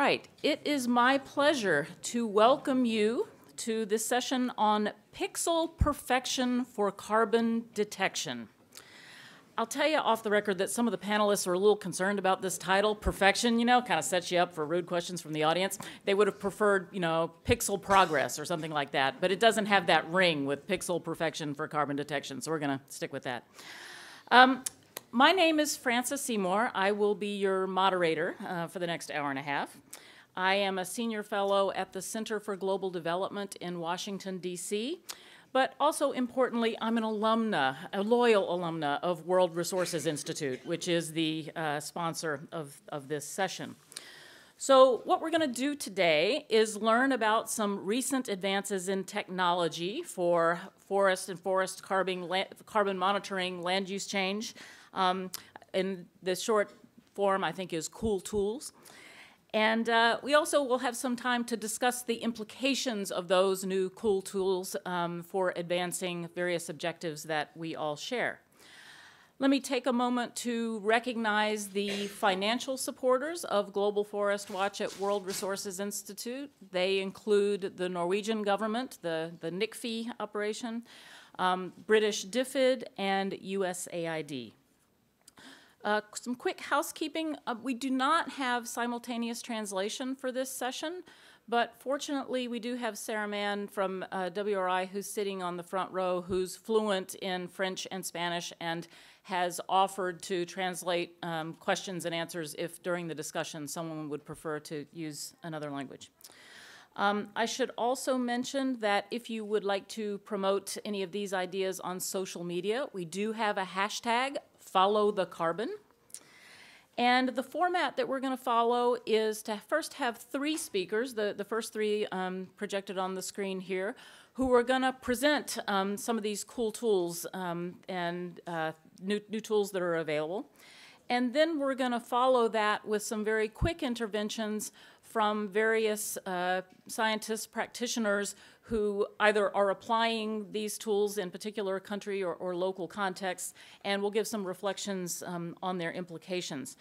right, it is my pleasure to welcome you to this session on pixel perfection for carbon detection. I'll tell you off the record that some of the panelists are a little concerned about this title, perfection, kind of sets you up for rude questions from the audience. They would have preferred, pixel progress or something like that, but it doesn't have that ring with pixel perfection for carbon detection, so we're going to stick with that. My name is Frances Seymour. I will be your moderator for the next hour and a half. I am a senior fellow at the Center for Global Development in Washington, D.C., but also importantly, I'm an alumna, a loyal alumna of World Resources Institute, which is the sponsor of this session. So what we're going to do today is learn about some recent advances in technology for forest and forest carbon monitoring, land use change. In the short form, I think, is cool tools. And we also will have some time to discuss the implications of those new cool tools for advancing various objectives that we all share. Let me take a moment to recognize the financial supporters of Global Forest Watch at World Resources Institute. They include the Norwegian government, the NICFI operation, British DFID, and USAID. Some quick housekeeping. We do not have simultaneous translation for this session, but fortunately we do have Sarah Mann from WRI who's sitting on the front row, who's fluent in French and Spanish and has offered to translate questions and answers if during the discussion someone would prefer to use another language. I should also mention that if you would like to promote any of these ideas on social media, we do have a hashtag, Follow the Carbon. And the format that we're going to follow is to first have three speakers, the first three projected on the screen here, who are going to present some of these cool tools and new tools that are available. And then we're going to follow that with some very quick interventions from various scientists, practitioners who either are applying these tools in particular country or local contexts, and we'll give some reflections on their implications.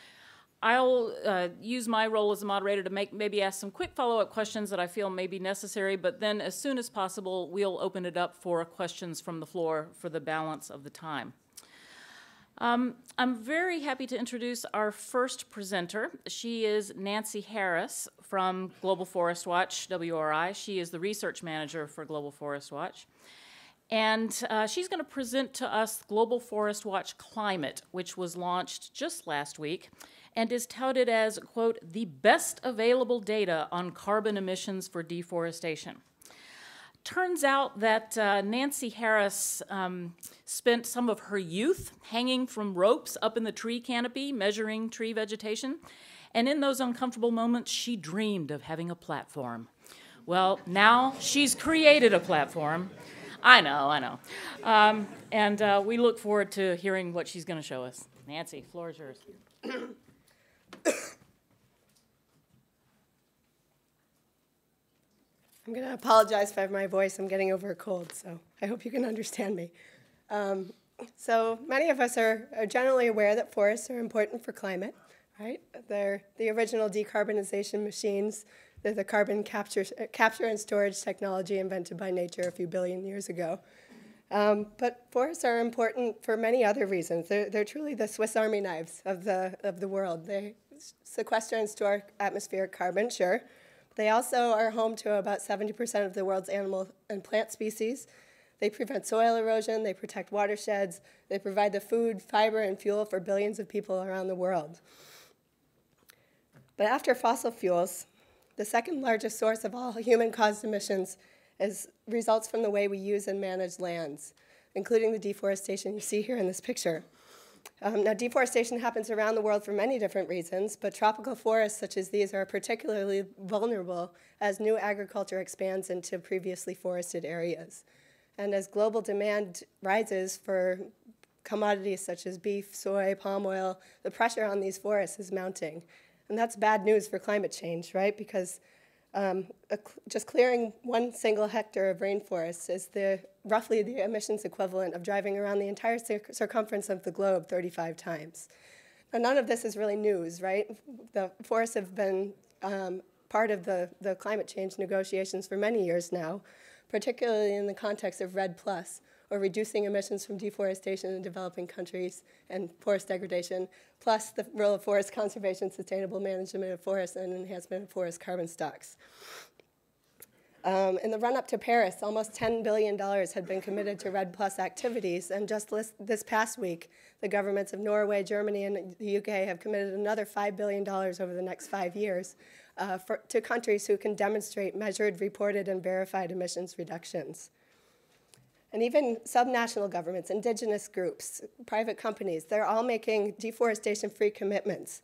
I'll use my role as a moderator to maybe ask some quick follow-up questions that I feel may be necessary, but then as soon as possible, we'll open it up for questions from the floor for the balance of the time. I'm very happy to introduce our first presenter. She is Nancy Harris from Global Forest Watch, WRI. She is the research manager for Global Forest Watch. And she's going to present to us Global Forest Watch Climate, which was launched just last week and is touted as, quote, the best available data on carbon emissions for deforestation. Turns out that Nancy Harris spent some of her youth hanging from ropes up in the tree canopy, measuring tree vegetation. And in those uncomfortable moments, she dreamed of having a platform. Well, now she's created a platform. I know. And we look forward to hearing what she's going to show us. Nancy, floor is yours. I'm going to apologize for my voice. I'm getting over a cold, so I hope you can understand me. So many of us are generally aware that forests are important for climate, right? They're the original decarbonization machines. They're the carbon capture and storage technology invented by nature a few billion years ago. But forests are important for many other reasons. They're truly the Swiss Army knives of the world. They sequester and store atmospheric carbon, sure. They also are home to about 70% of the world's animal and plant species. They prevent soil erosion, they protect watersheds, they provide the food, fiber, and fuel for billions of people around the world. But after fossil fuels, the second largest source of all human-caused emissions results from the way we use and manage lands, including the deforestation you see here in this picture. Now, deforestation happens around the world for many different reasons, but tropical forests such as these are particularly vulnerable as new agriculture expands into previously forested areas. And as global demand rises for commodities such as beef, soy, palm oil, the pressure on these forests is mounting. And that's bad news for climate change, right? Because just clearing 1 single hectare of rainforest is roughly the emissions equivalent of driving around the entire circumference of the globe 35 times. Now, none of this is really news, right? The forests have been part of the climate change negotiations for many years now, particularly in the context of REDD+, or reducing emissions from deforestation in developing countries and forest degradation, plus the role of forest conservation, sustainable management of forests, and enhancement of forest carbon stocks. In the run-up to Paris, almost $10 billion had been committed to REDD+ activities, and just this past week, the governments of Norway, Germany, and the UK have committed another $5 billion over the next 5 years to countries who can demonstrate measured, reported, and verified emissions reductions. And even subnational governments, indigenous groups, private companies, they're all making deforestation-free commitments.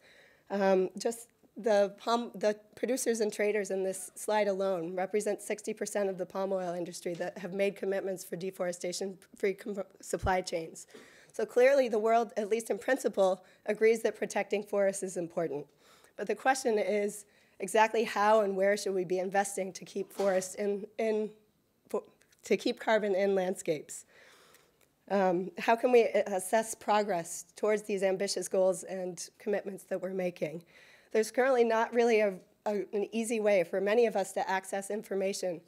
Just the producers and traders in this slide alone represent 60% of the palm oil industry that have made commitments for deforestation-free supply chains. So clearly the world, at least in principle, agrees that protecting forests is important. But the question is exactly how and where should we be investing to keep forests to keep carbon in landscapes? How can we assess progress towards these ambitious goals and commitments that we're making? There's currently not really an easy way for many of us to access information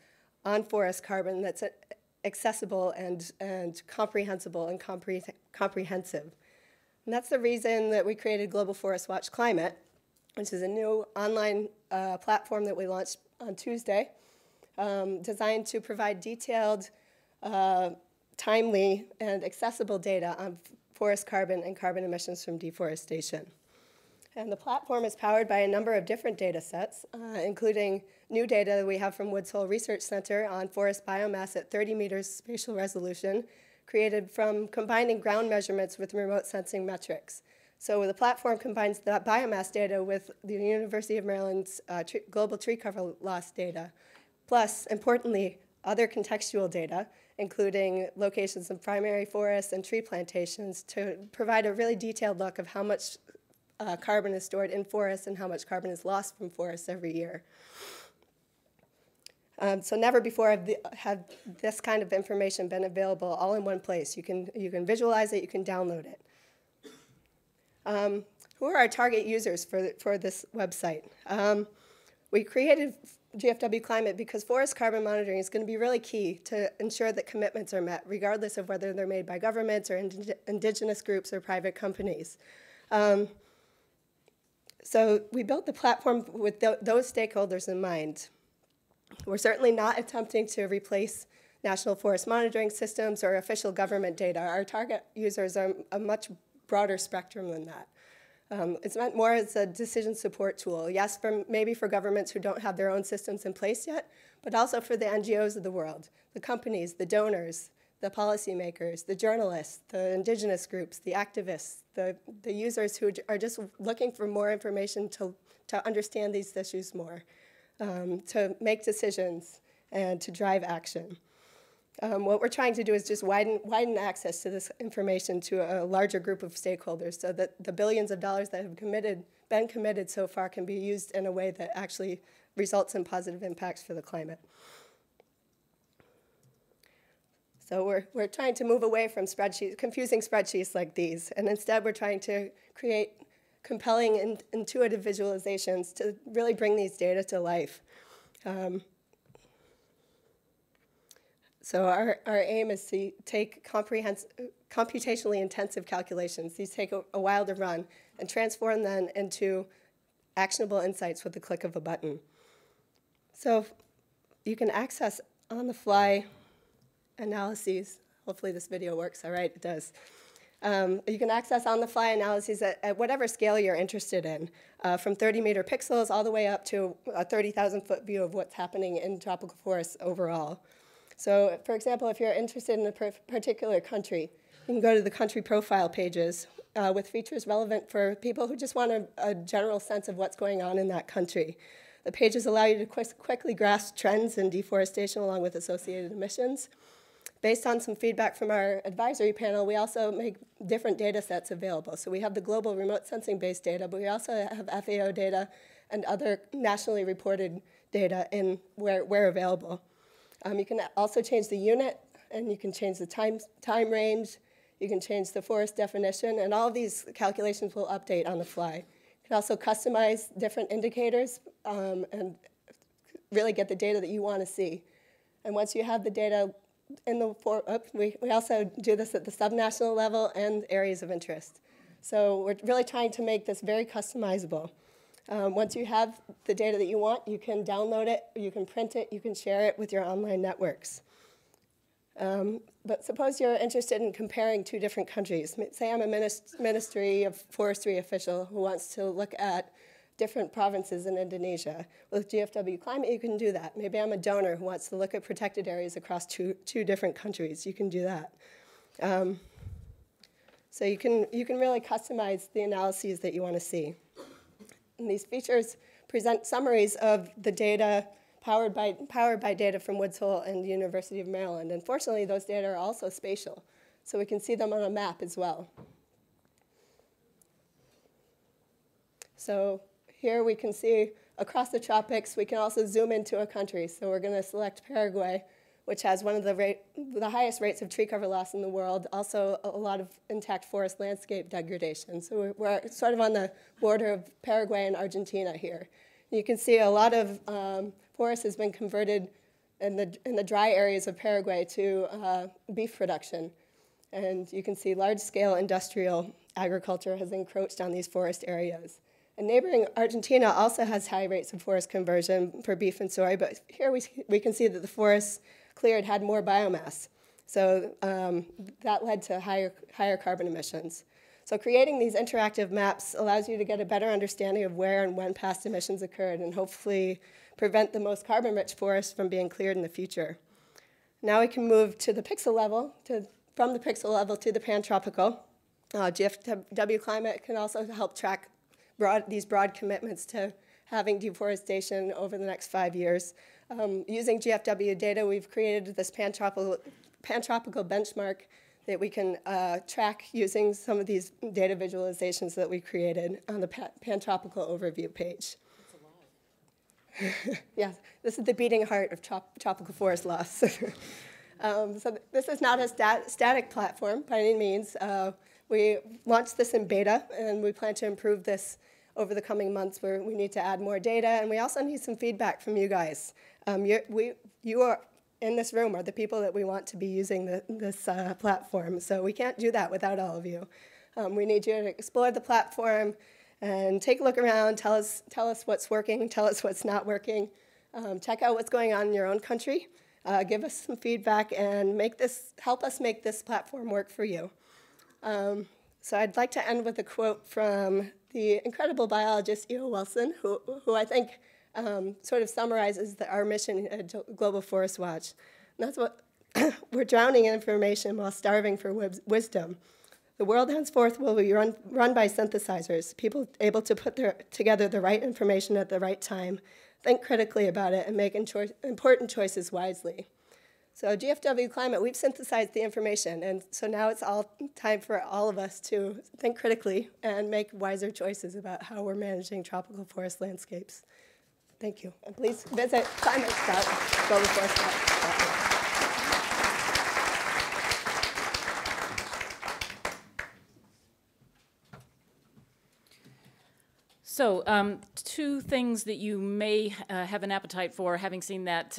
on forest carbon that's accessible and comprehensible and comprehensive. And that's the reason that we created Global Forest Watch Climate, which is a new online platform that we launched on Tuesday, designed to provide detailed, timely, and accessible data on forest carbon and carbon emissions from deforestation. And the platform is powered by a number of different data sets, including new data that we have from Woods Hole Research Center on forest biomass at 30 meters spatial resolution, created from combining ground measurements with remote sensing metrics. So the platform combines the biomass data with the University of Maryland's global tree cover loss data, plus, importantly, other contextual data, including locations of primary forests and tree plantations, to provide a really detailed look of how much carbon is stored in forests and how much carbon is lost from forests every year. So never before have this kind of information been available all in one place. You can visualize it, you can download it. Who are our target users for this website? We created GFW Climate because forest carbon monitoring is going to be really key to ensure that commitments are met, regardless of whether they're made by governments or indigenous groups or private companies. So we built the platform with those stakeholders in mind. We're certainly not attempting to replace national forest monitoring systems or official government data. Our target users are a much broader spectrum than that. It's meant more as a decision support tool. Yes, maybe for governments who don't have their own systems in place yet, but also for the NGOs of the world, the companies, the donors, the policymakers, the journalists, the indigenous groups, the activists, the users who are just looking for more information to understand these issues more, to make decisions and to drive action. What we're trying to do is just widen access to this information to a larger group of stakeholders so that the billions of dollars that have been committed so far can be used in a way that actually results in positive impacts for the climate. So we're trying to move away from confusing spreadsheets like these, and instead we're trying to create compelling and intuitive visualizations to really bring these data to life. So our aim is to take computationally intensive calculations. These take a while to run, and transform them into actionable insights with the click of a button. So you can access on-the-fly analyses. Hopefully this video works. All right, it does. You can access on-the-fly analyses at whatever scale you're interested in, from 30-meter pixels all the way up to a 30,000-foot view of what's happening in tropical forests overall. So, for example, if you're interested in a particular country, you can go to the country profile pages with features relevant for people who just want a general sense of what's going on in that country. The pages allow you to quickly grasp trends in deforestation along with associated emissions. Based on some feedback from our advisory panel, we also make different data sets available. So we have the global remote sensing-based data, but we also have FAO data and other nationally reported data where available. You can also change the unit, and you can change the time range. You can change the forest definition, and all of these calculations will update on the fly. You can also customize different indicators and really get the data that you want to see. And once you have the data in the we also do this at the subnational level and areas of interest. So we're really trying to make this very customizable. Once you have the data that you want, you can download it, you can print it, you can share it with your online networks. But suppose you're interested in comparing two different countries. Say I'm a Ministry of Forestry official who wants to look at different provinces in Indonesia. With GFW Climate, you can do that. Maybe I'm a donor who wants to look at protected areas across two different countries. You can do that. So you can really customize the analyses that you want to see. And these features present summaries of the data powered by data from Woods Hole and the University of Maryland. And fortunately, those data are also spatial, so we can see them on a map as well. So here we can see across the tropics. We can also zoom into a country. So we're going to select Paraguay, which has one of the highest rates of tree cover loss in the world, also a lot of intact forest landscape degradation. So we're sort of on the border of Paraguay and Argentina here. You can see a lot of forest has been converted in the dry areas of Paraguay to beef production. And you can see large-scale industrial agriculture has encroached on these forest areas. And neighboring Argentina also has high rates of forest conversion for beef and soy, but here we can see that the forests cleared had more biomass. So that led to higher carbon emissions. So creating these interactive maps allows you to get a better understanding of where and when past emissions occurred and hopefully prevent the most carbon-rich forests from being cleared in the future. Now we can move to the pixel level, from the pixel level to the pantropical. GFW Climate can also help track these broad commitments to having deforestation over the next 5 years. Using GFW data, we've created this pantropical benchmark that we can track using some of these data visualizations that we created on the pantropical overview page. That's alive. Yes, this is the beating heart of tropical forest loss. So this is not a static platform by any means. We launched this in beta, and we plan to improve this over the coming months where we need to add more data, and we also need some feedback from you guys. You are in this room are the people that we want to be using this platform, so we can't do that without all of you. We need you to explore the platform and take a look around, tell us what's working, tell us what's not working, check out what's going on in your own country, give us some feedback, and help us make this platform work for you. So I'd like to end with a quote from the incredible biologist E.O. Wilson, who I think sort of summarizes our mission at Global Forest Watch. And that's what we're drowning in information while starving for wisdom. The world henceforth will be run by synthesizers, people able to put together the right information at the right time, think critically about it, and make important choices wisely. So GFW Climate, we've synthesized the information, and so now it's all time for all of us to think critically and make wiser choices about how we're managing tropical forest landscapes. Thank you. And please visit climate.globalforestwatch.org. So two things that you may have an appetite for, having seen that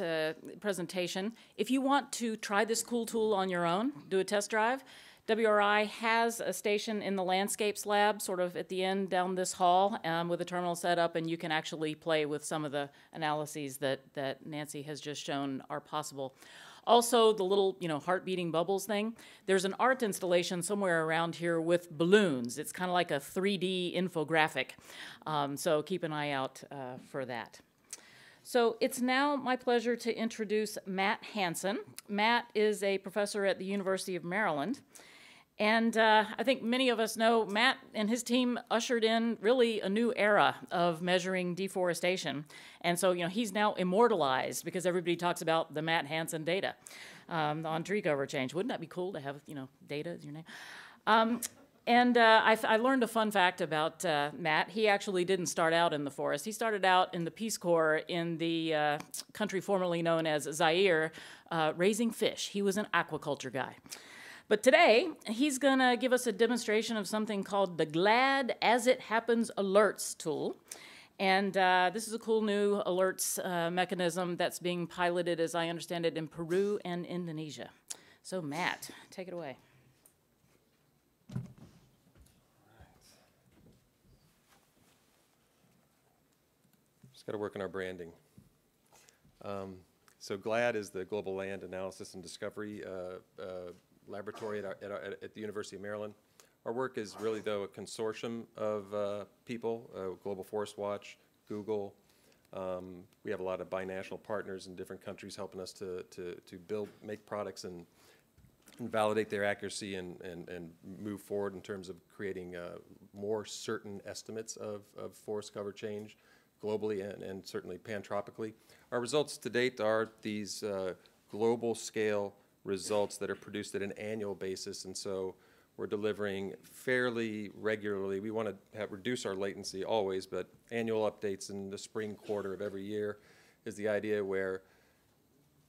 presentation. If you want to try this cool tool on your own, do a test drive, WRI has a station in the Landscapes Lab, sort of at the end down this hall, with a terminal set up, and you can actually play with some of the analyses that Nancy has just shown are possible. Also, the little, heart-beating bubbles thing. There's an art installation somewhere around here with balloons. It's kind of like a 3D infographic. So keep an eye out for that. So it's now my pleasure to introduce Matt Hansen. Matt is a professor at the University of Maryland. And I think many of us know Matt and his team ushered in really a new era of measuring deforestation. And so, he's now immortalized because everybody talks about the Matt Hansen data on tree cover change. Wouldn't that be cool to have, data as your name? I learned a fun fact about Matt. He actually didn't start out in the forest. He started out in the Peace Corps in the country formerly known as Zaire, raising fish. He was an aquaculture guy. But today, he's going to give us a demonstration of something called the GLAD As It Happens Alerts tool. And this is a cool new alerts mechanism that's being piloted, as I understand it, in Peru and Indonesia. So Matt, take it away. Just got to work on our branding. So GLAD is the Global Land Analysis and Discovery Laboratory at the University of Maryland. Our work is really, though, a consortium of people, Global Forest Watch, Google. We have a lot of binational partners in different countries helping us to make products and validate their accuracy and move forward in terms of creating more certain estimates of forest cover change globally and certainly pantropically. Our results to date are these global scale results that are produced at an annual basis, and so we're delivering fairly regularly. We want to reduce our latency always, but annual updates in the spring quarter of every year is the idea, where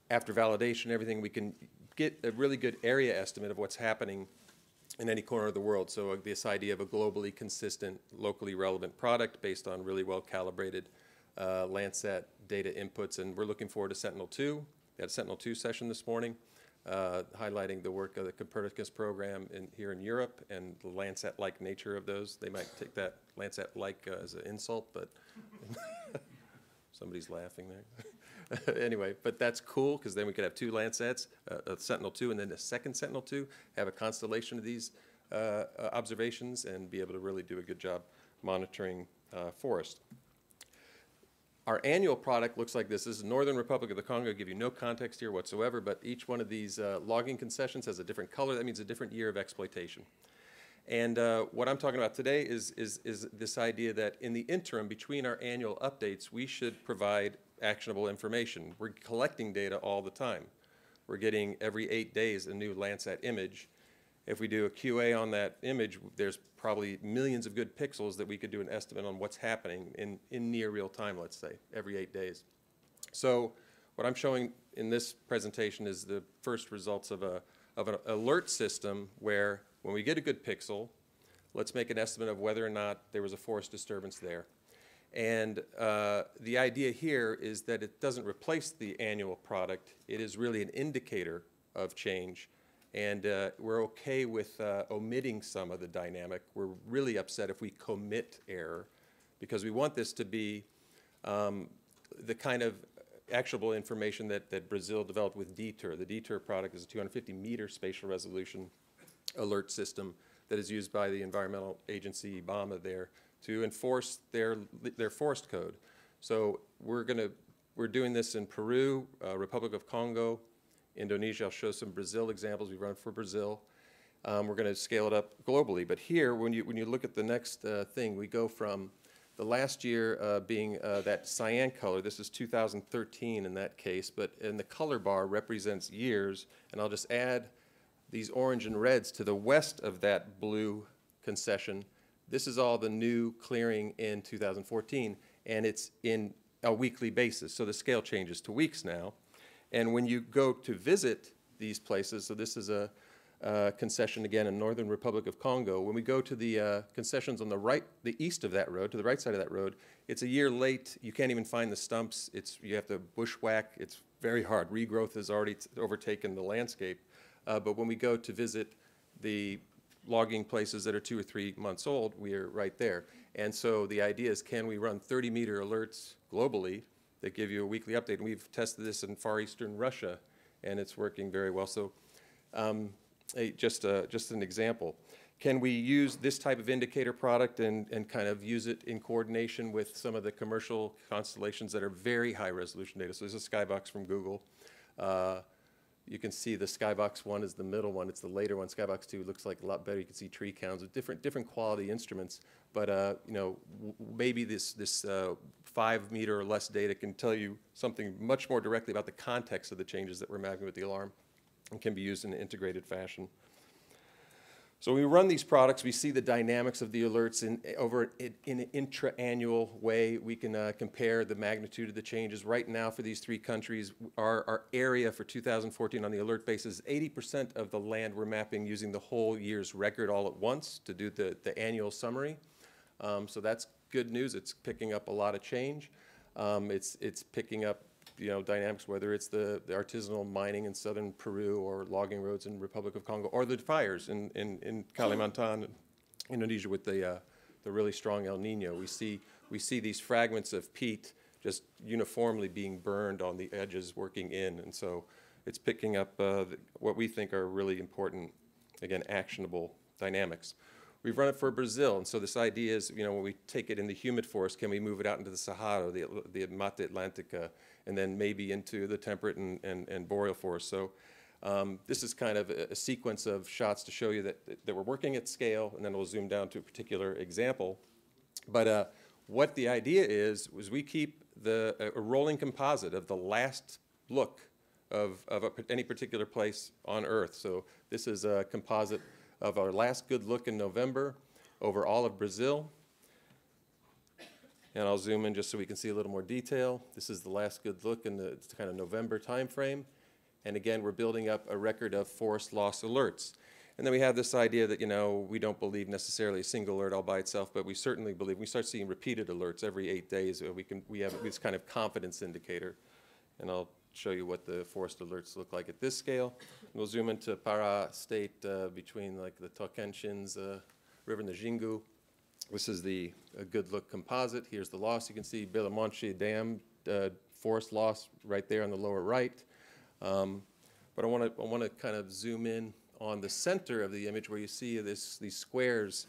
after validation, everything, we can get a really good area estimate of what's happening in any corner of the world. So this idea of a globally consistent, locally relevant product based on really well-calibrated Landsat data inputs. And we're looking forward to Sentinel-2. We had a Sentinel-2 session this morning, highlighting the work of the Copernicus program here in Europe and the Landsat-like nature of those. They might take that Landsat-like as an insult, but somebody's laughing there. Anyway, but that's cool, because then we could have two Landsats, Sentinel-2, and then the second Sentinel-2, have a constellation of these observations and be able to really do a good job monitoring forest. Our annual product looks like this. This is Northern Republic of the Congo. I'll give you no context here whatsoever, but each one of these logging concessions has a different color. That means a different year of exploitation. And what I'm talking about today is this idea that in the interim between our annual updates, we should provide actionable information. We're collecting data all the time. We're getting every 8 days a new Landsat image. If we do a QA on that image, there's probably millions of good pixels that we could do an estimate on what's happening in near real time, let's say, every 8 days. So what I'm showing in this presentation is the first results of an alert system where when we get a good pixel, let's make an estimate of whether or not there was a forest disturbance there. And the idea here is that it doesn't replace the annual product. It is really an indicator of change. And we're okay with omitting some of the dynamic. We're really upset if we commit error, because we want this to be the kind of actionable information that Brazil developed with DETER. The DETER product is a 250-meter spatial resolution alert system that is used by the environmental agency, BAMA, there to enforce their forest code. So we're doing this in Peru, Republic of Congo, Indonesia. I'll show some Brazil examples. We run for Brazil. We're going to scale it up globally. But here, when you look at the next thing, we go from the last year being that cyan color. This is 2013 in that case, but in the color bar represents years. And I'll just add these orange and reds to the west of that blue concession. This is all the new clearing in 2014, and it's in a weekly basis. So the scale changes to weeks now. And when you go to visit these places, so this is a concession again in Northern Republic of Congo. When we go to the concessions on the right, the east of that road, to the right side of that road, it's a year late. You can't even find the stumps. You have to bushwhack. It's very hard. Regrowth has already overtaken the landscape. But when we go to visit the logging places that are 2 or 3 months old, we are right there. And so the idea is, can we run 30-meter alerts globally that give you a weekly update? And we've tested this in Far Eastern Russia, and it's working very well. So just an example. Can we use this type of indicator product and kind of use it in coordination with some of the commercial constellations that are very high resolution data? So there's a Skybox from Google. You can see the Skybox 1 is the middle one. It's the later one. Skybox 2 looks like a lot better. You can see tree counts with different quality instruments. But you know, maybe this 5-meter or less data can tell you something much more directly about the context of the changes that we're mapping with the alarm, and can be used in an integrated fashion. So when we run these products, we see the dynamics of the alerts in an intra-annual way. We can compare the magnitude of the changes. Right now for these three countries, our area for 2014 on the alert basis is 80% of the land we're mapping using the whole year's record all at once to do the annual summary. So that's good news. It's picking up a lot of change. It's picking up dynamics, whether it's the artisanal mining in southern Peru or logging roads in Republic of Congo, or the fires in Kalimantan, Indonesia, with the really strong El Nino. We see these fragments of peat just uniformly being burned on the edges working in, and so it's picking up what we think are really important, again, actionable dynamics. We've run it for Brazil, and so this idea is, when we take it in the humid forest, can we move it out into the Sahara, the Mata Atlantica, and then maybe into the temperate and boreal forest. So this is kind of a sequence of shots to show you that we're working at scale, and then we'll zoom down to a particular example. But what the idea is we keep a rolling composite of the last look of any particular place on Earth. So this is a composite of our last good look in November over all of Brazil. And I'll zoom in just so we can see a little more detail. This is the last good look in the kind of November time frame. And again, we're building up a record of forest loss alerts. And then we have this idea that, we don't believe necessarily a single alert all by itself, but we certainly believe, we start seeing repeated alerts every 8 days, we have this kind of confidence indicator. And I'll show you what the forest alerts look like at this scale. We'll zoom into Pará state between like the Tocantins River and the Xingu. This is a good look composite. Here's the loss. You can see Belo Monte Dam forest loss right there on the lower right. But I want to kind of zoom in on the center of the image where you see these squares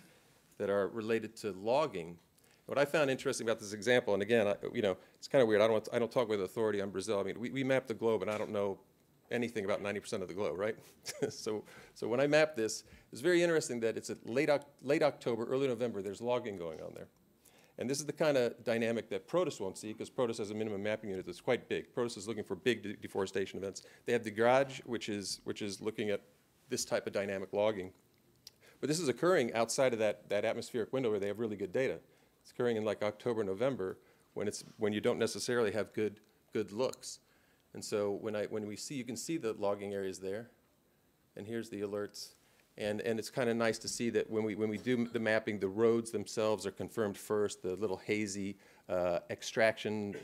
that are related to logging. What I found interesting about this example, and again, it's kind of weird. I don't talk with authority on Brazil. I mean, we map the globe, and I don't know anything about 90% of the globe, right? so when I map this, it's very interesting that it's at late October, early November. There's logging going on there, and this is the kind of dynamic that Protus won't see, because Protus has a minimum mapping unit that's quite big. Protus is looking for big deforestation events. They have the garage, which is looking at this type of dynamic logging, but this is occurring outside of that atmospheric window where they have really good data. It's occurring in like October, November, when you don't necessarily have good looks. And so when we see, you can see the logging areas there, and here's the alerts, and it's kind of nice to see that when we do the mapping, the roads themselves are confirmed first. The little hazy extraction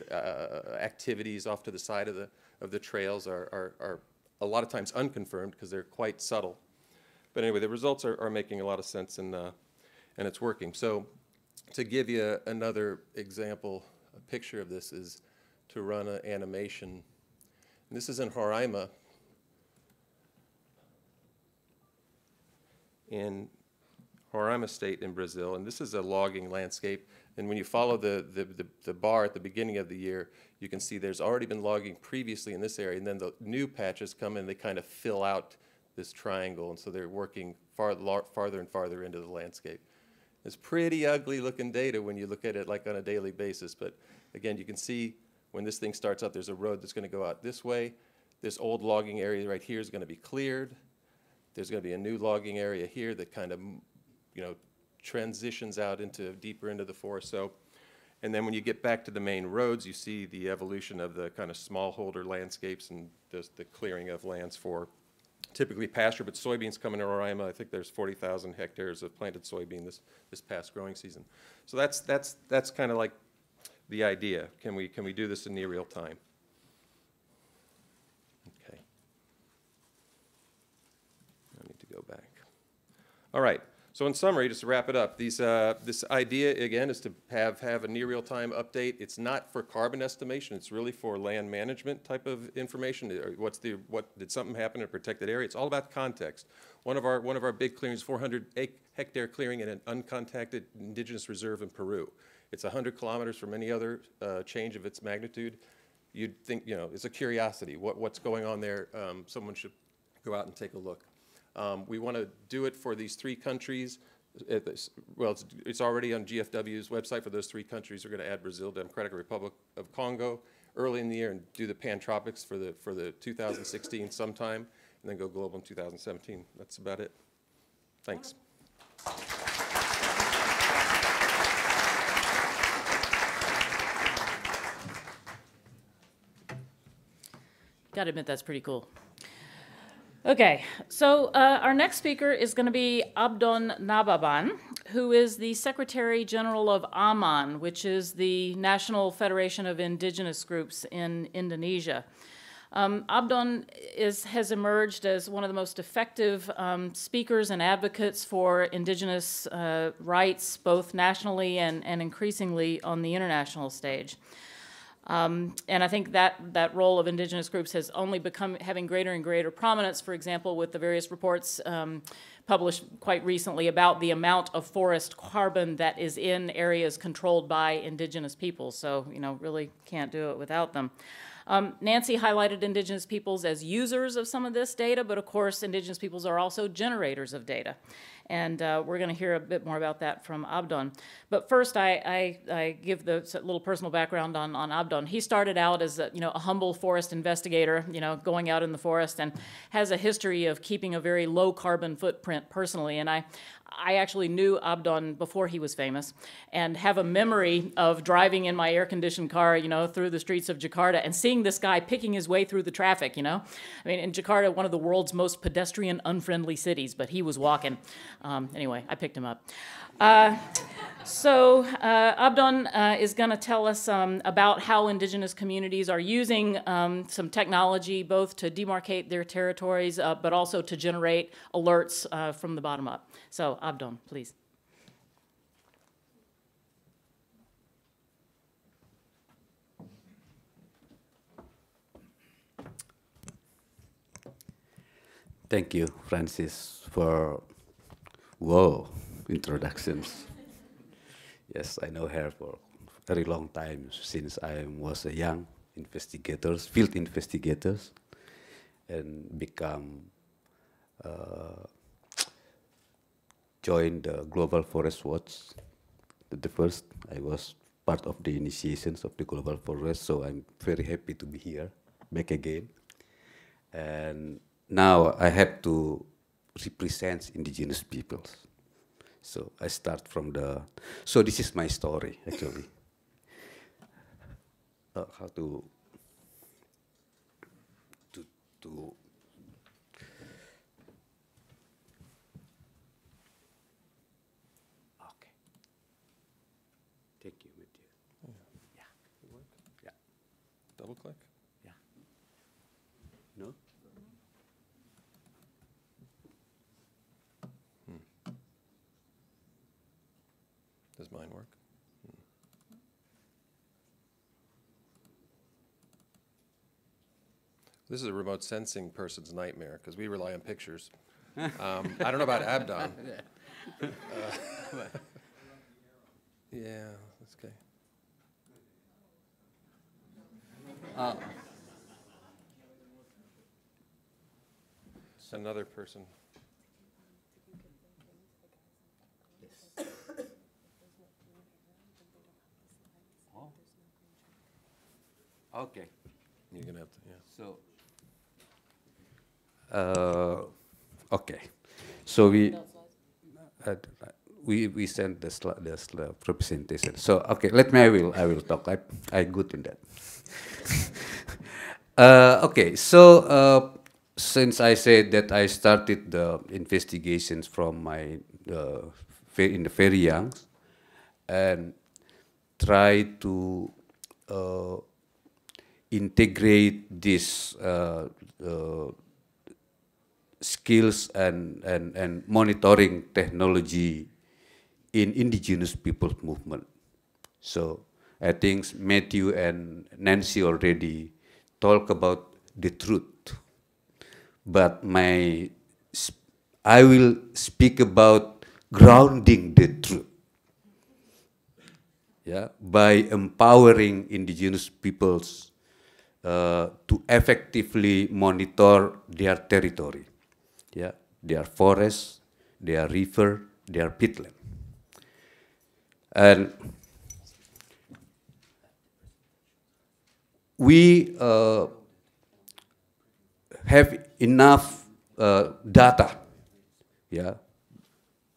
activities off to the side of the trails are a lot of times unconfirmed because they're quite subtle. But anyway, the results are making a lot of sense, and it's working. So to give you another example, a picture of this is to run an animation. And this is in Roraima, in Roraima state in Brazil, and this is a logging landscape. And when you follow the bar at the beginning of the year, you can see there's already been logging previously in this area, and then the new patches come in, they kind of fill out this triangle, and so they're working farther and farther into the landscape. It's pretty ugly looking data when you look at it like on a daily basis, but again, you can see when this thing starts up, there's a road that's going to go out this way. This old logging area right here is going to be cleared. There's going to be a new logging area here that kind of, transitions out deeper into the forest. So, and then when you get back to the main roads, you see the evolution of the kind of smallholder landscapes and the clearing of lands for typically pasture, but soybeans coming to Roraima. I think there's 40,000 hectares of planted soybean this past growing season. So that's kind of like the idea. Can we do this in near real time? Okay. I need to go back. All right. So in summary, just to wrap it up, this idea, again, is to have a near real-time update. It's not for carbon estimation. It's really for land management type of information. What did something happen in a protected area? It's all about context. One of our big clearings, 400-hectare clearing in an uncontacted indigenous reserve in Peru. It's 100 kilometers from any other change of its magnitude. You'd think, it's a curiosity. What's going on there? Someone should go out and take a look. We want to do it for these three countries. It's already on GFW's website for those three countries. We're going to add Brazil, Democratic Republic of Congo early in the year and do the Pantropics for the 2016 sometime, and then go global in 2017. That's about it. Thanks. Gotta admit, that's pretty cool. Okay, so our next speaker is going to be Abdon Nababan, who is the Secretary General of AMAN, which is the National Federation of Indigenous Groups in Indonesia. Abdon has emerged as one of the most effective speakers and advocates for indigenous rights, both nationally and increasingly on the international stage. And I think that role of indigenous groups has only become having greater and greater prominence, for example, with the various reports published quite recently about the amount of forest carbon that is in areas controlled by indigenous peoples. So, you know, really can't do it without them. Nancy highlighted indigenous peoples as users of some of this data, but of course, indigenous peoples are also generators of data. And we're going to hear a bit more about that from Abdon. But first, I give the little personal background on Abdon. He started out as a humble forest investigator, going out in the forest, and has a history of keeping a very low carbon footprint personally. And I actually knew Abdon before he was famous, and have a memory of driving in my air-conditioned car, through the streets of Jakarta and seeing this guy picking his way through the traffic, I mean, in Jakarta, one of the world's most pedestrian-unfriendly cities, but he was walking. Anyway, I picked him up. So Abdon is going to tell us about how indigenous communities are using some technology both to demarcate their territories, but also to generate alerts from the bottom up. So Abdon, please. Thank you, Francis, for introductions. Yes, I know her for a very long time, since I was a young investigator, field investigator, and joined the Global Forest Watch. The first, I was part of the initiations of the Global Forest, so I'm very happy to be here, back again. And now I have to represent indigenous peoples. So I start from so this is my story, actually. How to okay. Thank you, Matthew. Yeah. Yeah. Double click? Yeah. No? Does mine work? This is a remote sensing person's nightmare because we rely on pictures. I don't know about Abdon. Yeah, that's okay. Another person. Okay. You're gonna have to, yeah. So, okay. So we sent the representation. So okay, I will talk. I good in that. Okay. So since I said that I started the investigations from my in the very young, and try to integrate these skills and monitoring technology in indigenous people's movement. So I think Matthew and Nancy already talk about the truth, but I will speak about grounding the truth. Yeah, by empowering indigenous peoples to effectively monitor their territory, yeah, their forests, their river, their peatland. And we have enough data, yeah,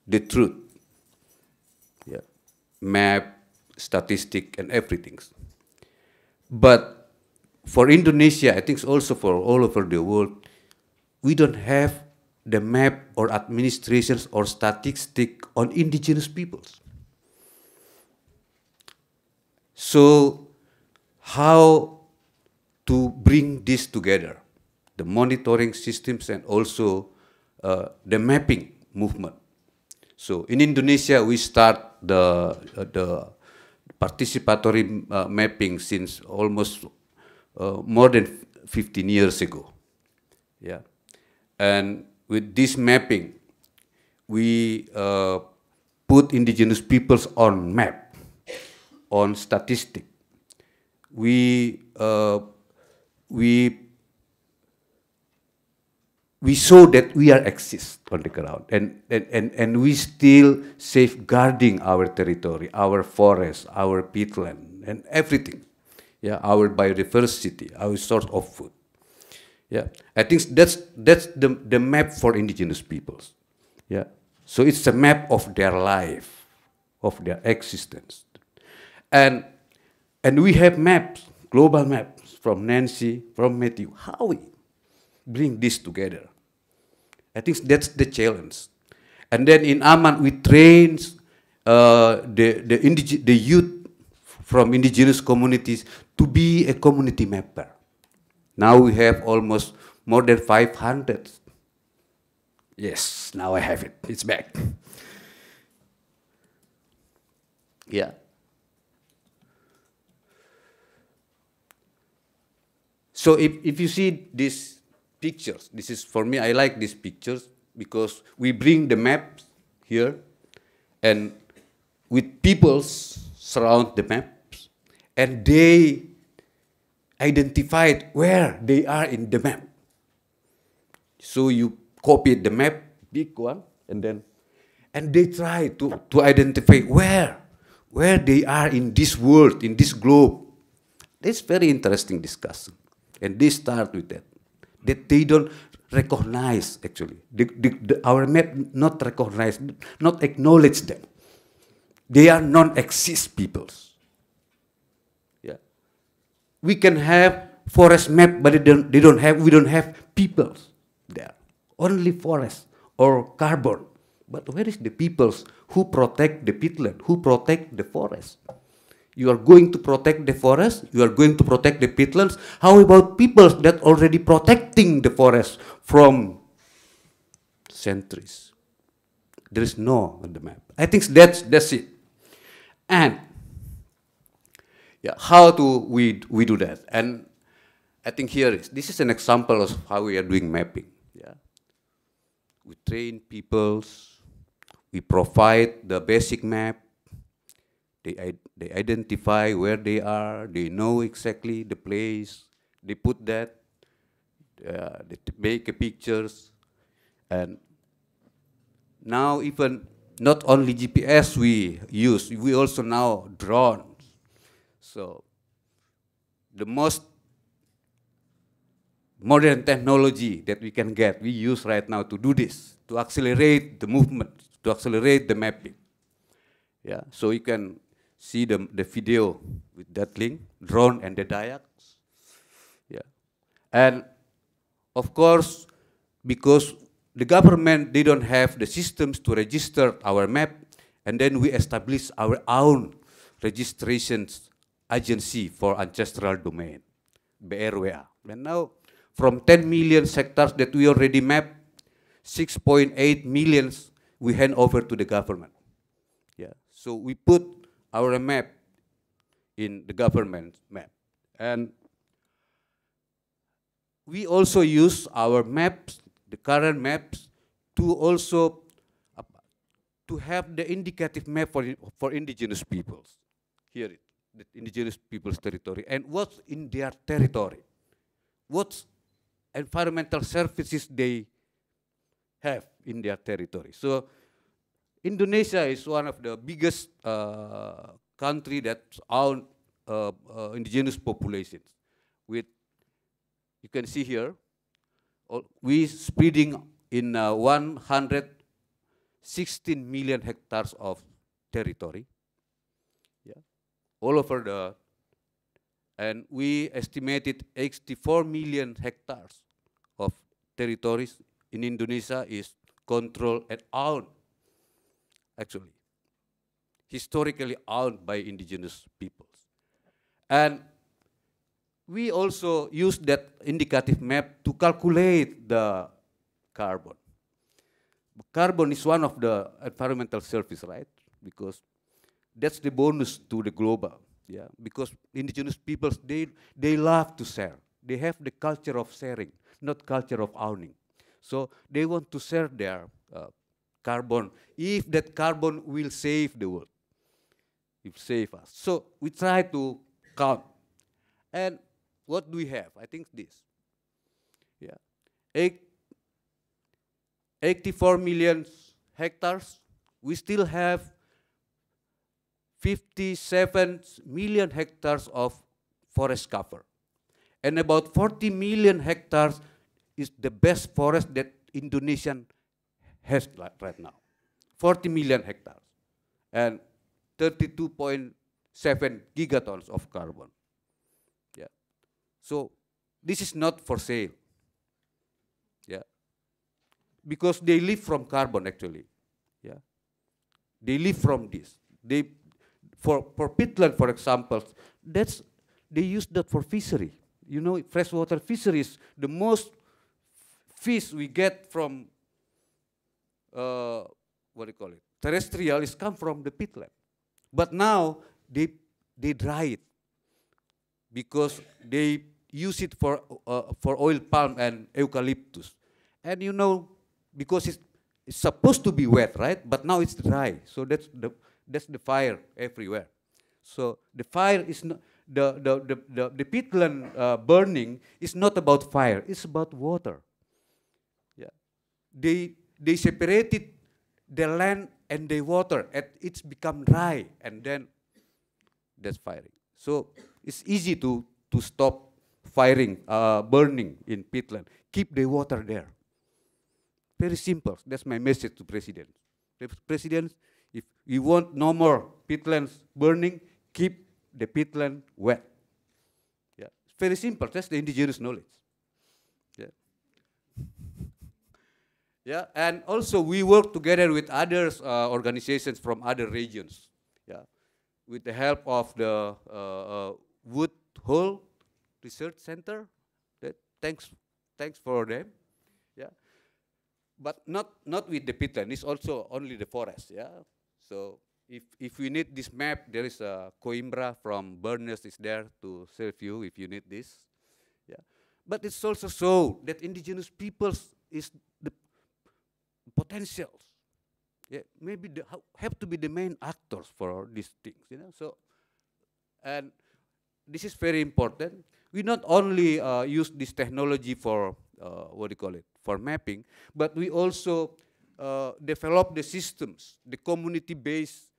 the truth. Yeah. Map, statistic, and everything. But for Indonesia, I think also for all over the world, we don't have the map or administrations or statistic on indigenous peoples. So how to bring this together, the monitoring systems and also the mapping movement. So in Indonesia, we start the participatory mapping since almost more than 15 years ago. Yeah, and with this mapping, we put indigenous peoples on map, on statistic. We show that we are exist on the ground, and we still safeguarding our territory, our forests, our peatland, and everything. Yeah, our biodiversity, our source of food. Yeah, I think that's the map for indigenous peoples. Yeah, so it's a map of their life, of their existence, and we have maps, global maps from Nancy, from Matthew. How we bring this together? I think that's the challenge. And then in Aman, we train the youth from indigenous communities to be a community mapper. Now we have almost more than 500. Yes, now I have it. It's back. Yeah. So if you see these pictures, this is, for me, I like these pictures because we bring the maps here and with peoples surround the maps and they identified where they are in the map. So you copy the map, big one, and they try to identify where they are in this world, in this globe. That's very interesting discussion. And they start with that they don't recognize, actually. Our map not recognize, not acknowledge them. They are non-exist peoples. Yeah. We can have forest map, but we don't have peoples there. Only forest or carbon. But where is the peoples who protect the peatland, who protect the forest? You are going to protect the forest, you are going to protect the peatlands. How about peoples that already protecting the forest from centuries? There is no on the map. I think that's it. And yeah, how do we do that? And I think this is an example of how we are doing mapping. Yeah, we train peoples, we provide the basic map. They identify where they are. They know exactly the place. They put that. They make pictures, and now even not only GPS we use, we also now drones. So the most modern technology that we can get, we use right now to do this, to accelerate the movement, to accelerate the mapping. Yeah, so you can see the video with that link, drone and the dayaks. Yeah, and of course, because the government, they don't have the systems to register our map, and then we establish our own registrations agency for ancestral domain, BRWA. And now, from 10 million hectares that we already mapped, 6.8 million we hand over to the government. Yeah, so we put our map in the government map. And we also use our maps, the current maps, to also to have the indicative map for indigenous peoples. Here, the indigenous peoples' territory, and what's in their territory, what environmental services they have in their territory. So Indonesia is one of the biggest country that's own indigenous populations. With, you can see here, we spreading in 160 16 million hectares of territory, yeah, all over the, and we estimated 84 million hectares of territories in Indonesia is controlled and owned, actually, historically owned by indigenous peoples. And we also use that indicative map to calculate the carbon. Carbon is one of the environmental service, right? Because that's the bonus to the global, yeah. Because indigenous peoples, they love to share. They have the culture of sharing, not culture of owning. So they want to share their carbon, if that carbon will save the world, if save us. So we try to count. And what do we have? I think this. Yeah, 84 million hectares. We still have 57 million hectares of forest cover. And about 40 million hectares is the best forest that Indonesia has right now. 40 million hectares. And 32.7 gigatons of carbon. Yeah. So this is not for sale. Yeah. Because they live from carbon, actually. Yeah. They live from this. They, for peatland, for example, they use that for fishery. You know, freshwater fisheries, the most fish we get from, what do you call it, terrestrial, is come from the peatland. But now they dry it because they use it for oil palm and eucalyptus. And you know, because it's supposed to be wet, right? But now it's dry. So that's the fire everywhere. So the fire is not, the peatland burning is not about fire, it's about water. Yeah. They separated the land and the water, and it's become dry, and then that's firing. So it's easy to stop firing, burning in peatland. Keep the water there. Very simple. That's my message to President. President, if you want no more peatlands burning, keep the peatland wet. Yeah, it's very simple. That's the indigenous knowledge. Yeah. Yeah, and also we work together with other organizations from other regions. Yeah, with the help of the Wood Hole Research Center. Thanks for them. Yeah, but not with the peatland. It's also only the forest. Yeah, so if we need this map, there is a Coimbra from Burners is there to serve you if you need this. Yeah, but it's also so that indigenous peoples is the potentials. Yeah, maybe have to be the main actors for these things, you know. So, and this is very important. We not only use this technology for what do you call it, for mapping, but we also develop the systems, the community-based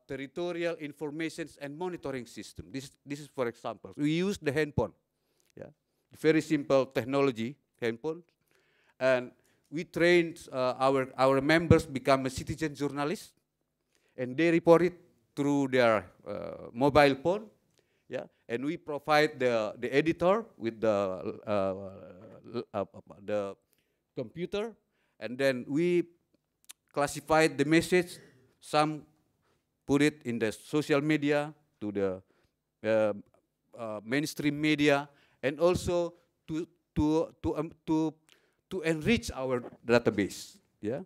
territorial information and monitoring system. This is for example, we use the handphone. Yeah, very simple technology, handphone, and we train our members become a citizen journalist, and they report it through their mobile phone. Yeah, and we provide the editor with the computer, and then we classify the message. Some put it in the social media, to the mainstream media, and also to enrich our database, yeah,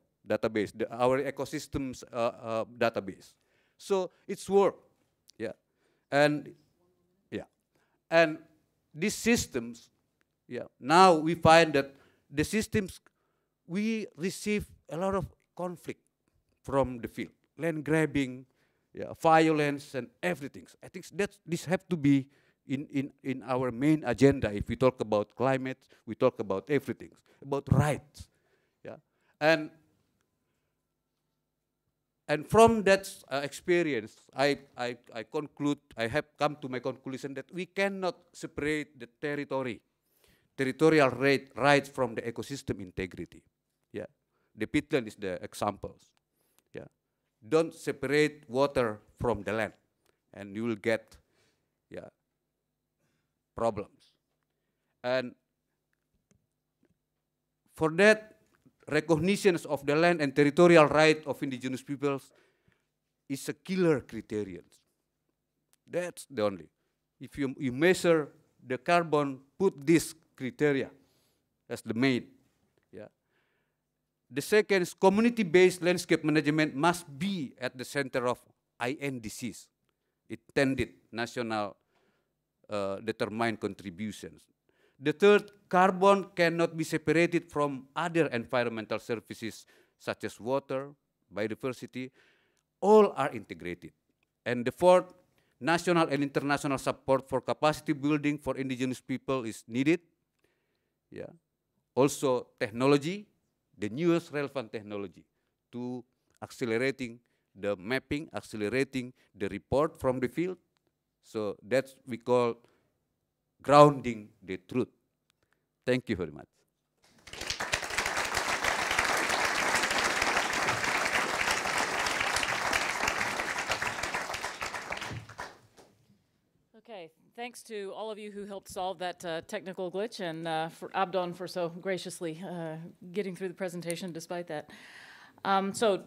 our ecosystems database. So it's work, yeah, and these systems, yeah. Now we find that the systems, we receive a lot of conflict from the field, land grabbing, yeah, violence, and everything. I think this have to be in our main agenda. If we talk about climate, we talk about everything, about rights, yeah. And from that experience, I conclude, I have come to my conclusion that we cannot separate the territorial rights from the ecosystem integrity. Yeah, the peatland is the examples. Yeah, don't separate water from the land, and you will get problems. And for that, recognition of the land and territorial right of indigenous peoples is a killer criterion. That's the only. If you measure the carbon, put this criteria as the main. Yeah. The second is community-based landscape management must be at the center of INDCs, intended national determined contributions. The third, carbon cannot be separated from other environmental services such as water, biodiversity, all are integrated. And the fourth, national and international support for capacity building for indigenous people is needed. Yeah. Also, technology, the newest relevant technology to accelerating the mapping, accelerating the report from the field. So that's we call grounding the truth. Thank you very much. Okay, thanks to all of you who helped solve that technical glitch, and for Abdon for so graciously getting through the presentation despite that. So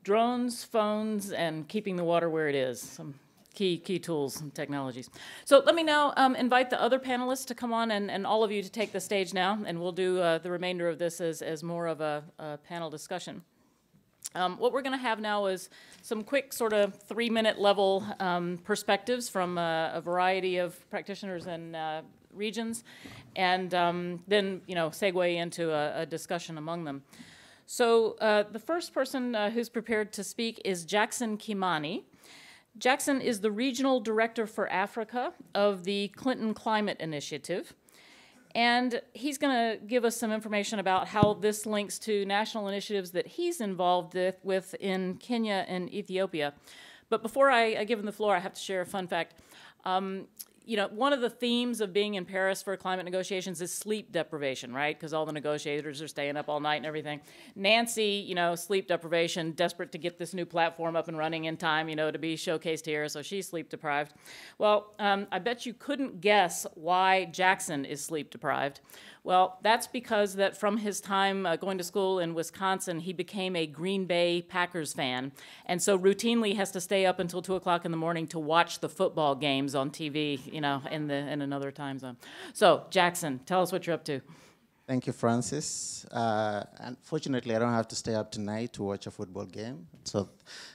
drones, phones, and keeping the water where it is, some key tools and technologies. So let me now invite the other panelists to come on, and all of you to take the stage now, and we'll do the remainder of this as more of a panel discussion. What we're going to have now is some quick sort of 3-minute level perspectives from a variety of practitioners and regions, and then segue into a discussion among them. So the first person who's prepared to speak is Jackson Kimani. Jackson is the Regional Director for Africa of the Clinton Climate Initiative. And he's going to give us some information about how this links to national initiatives that he's involved with in Kenya and Ethiopia. But before I give him the floor, I have to share a fun fact. One of the themes of being in Paris for climate negotiations is sleep deprivation, right? Because all the negotiators are staying up all night and everything. Nancy, sleep deprivation, desperate to get this new platform up and running in time, to be showcased here, so she's sleep deprived. Well, I bet you couldn't guess why Jackson is sleep deprived. Well, that's because that from his time going to school in Wisconsin, he became a Green Bay Packers fan, and so routinely has to stay up until 2 o'clock in the morning to watch the football games on TV, in another time zone. So, Jackson, tell us what you're up to. Thank you, Francis. Unfortunately, I don't have to stay up tonight to watch a football game, so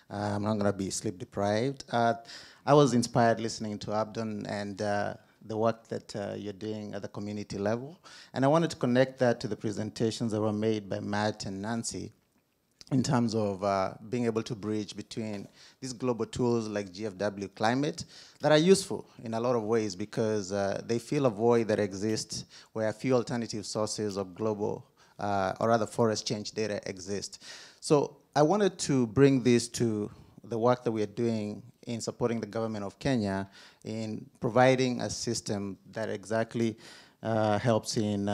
I'm not going to be sleep deprived. I was inspired listening to Abdon and the work that you're doing at the community level. And I wanted to connect that to the presentations that were made by Matt and Nancy in terms of being able to bridge between these global tools like GFW Climate that are useful in a lot of ways because they fill a void that exists where a few alternative sources of global or rather forest change data exist. So I wanted to bring this to the work that we are doing in supporting the government of Kenya in providing a system that exactly helps in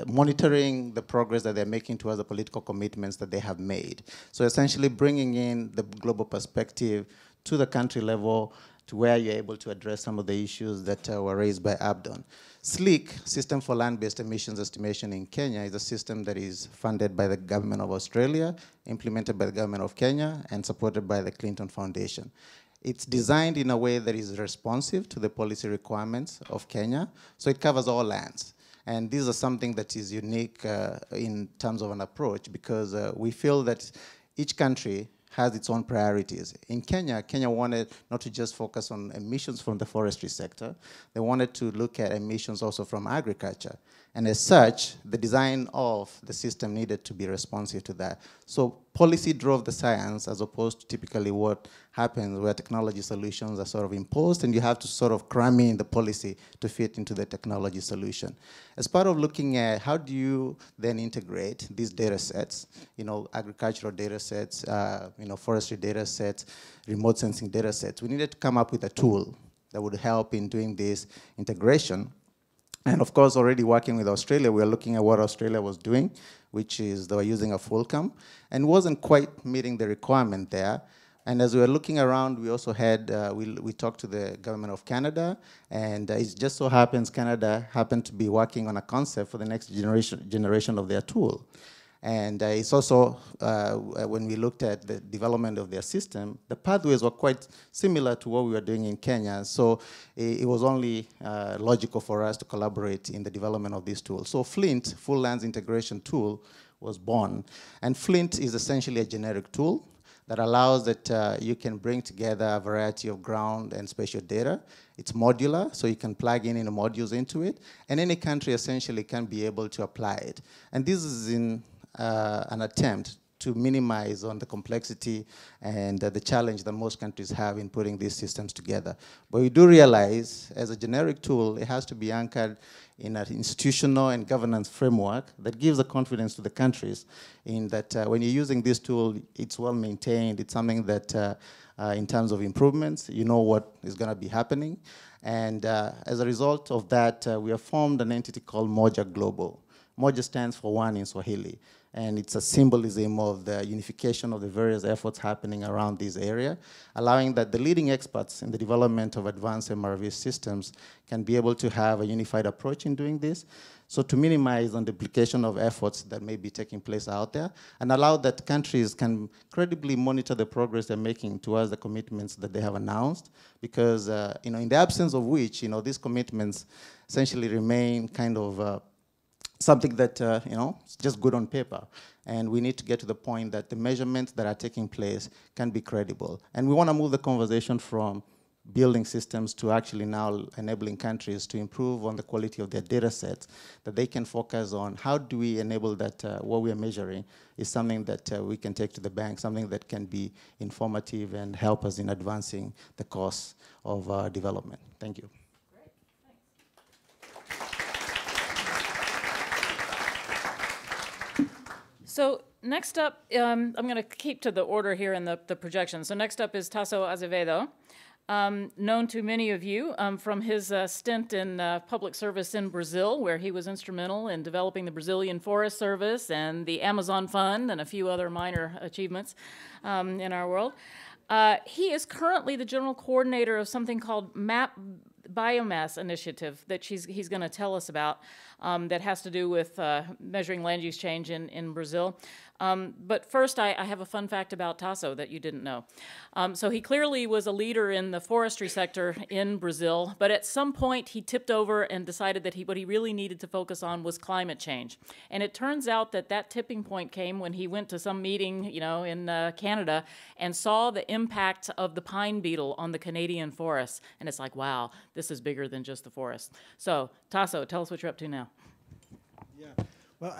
monitoring the progress that they're making towards the political commitments that they have made. So essentially bringing in the global perspective to the country level to where you're able to address some of the issues that were raised by Abdon. SLEEK, System for Land-Based Emissions Estimation in Kenya, is a system that is funded by the government of Australia, implemented by the government of Kenya, and supported by the Clinton Foundation. It's designed in a way that is responsive to the policy requirements of Kenya, so it covers all lands. And this is something that is unique in terms of an approach because we feel that each country has its own priorities. In Kenya, Kenya wanted not to just focus on emissions from the forestry sector, they wanted to look at emissions also from agriculture. And as such, the design of the system needed to be responsive to that. So policy drove the science as opposed to typically what happens where technology solutions are sort of imposed and you have to sort of cram in the policy to fit into the technology solution. As part of looking at how do you then integrate these data sets, agricultural data sets, forestry data sets, remote sensing data sets, we needed to come up with a tool that would help in doing this integration. And of course, already working with Australia, we are looking at what Australia was doing, which is they were using a Fulcrum, and wasn't quite meeting the requirement there. And as we were looking around, we also had, we talked to the government of Canada, and it just so happens Canada happened to be working on a concept for the next generation of their tool. And it's also, when we looked at the development of their system, the pathways were quite similar to what we were doing in Kenya. So it was only logical for us to collaborate in the development of this tool. So Flint, Full Lands Integration Tool, was born. And Flint is essentially a generic tool that allows that you can bring together a variety of ground and spatial data. It's modular, so you can plug in the modules into it, and any country essentially can be able to apply it. And this is in an attempt to minimize on the complexity and the challenge that most countries have in putting these systems together. But we do realize, as a generic tool, it has to be anchored in an institutional and governance framework that gives the confidence to the countries in that when you're using this tool, it's well maintained, it's something that in terms of improvements, you know what is gonna be happening. And as a result of that, we have formed an entity called Moja Global. Moja stands for one in Swahili, and it's a symbolism of the unification of the various efforts happening around this area, allowing that the leading experts in the development of advanced MRV systems can be able to have a unified approach in doing this, so to minimize on duplication of efforts that may be taking place out there, and allow that countries can credibly monitor the progress they're making towards the commitments that they have announced, because in the absence of which, these commitments essentially remain kind of something that, is just good on paper. And we need to get to the point that the measurements that are taking place can be credible. And we want to move the conversation from building systems to actually now enabling countries to improve on the quality of their data sets, that they can focus on how do we enable that what we are measuring is something that we can take to the bank, something that can be informative and help us in advancing the cause of development. Thank you. So next up, I'm going to keep to the order here in the projection. So next up is Tasso Azevedo, known to many of you from his stint in public service in Brazil, where he was instrumental in developing the Brazilian Forest Service and the Amazon Fund and a few other minor achievements in our world. He is currently the general coordinator of something called MapBiomas initiative that he's going to tell us about that has to do with measuring land use change in Brazil. But first, I have a fun fact about Tasso that you didn't know. So he clearly was a leader in the forestry sector in Brazil, but at some point he tipped over and decided that what he really needed to focus on was climate change. And it turns out that tipping point came when he went to some meeting, in Canada and saw the impact of the pine beetle on the Canadian forests. And it's like, wow, this is bigger than just the forest. So Tasso, tell us what you're up to now. Yeah, well,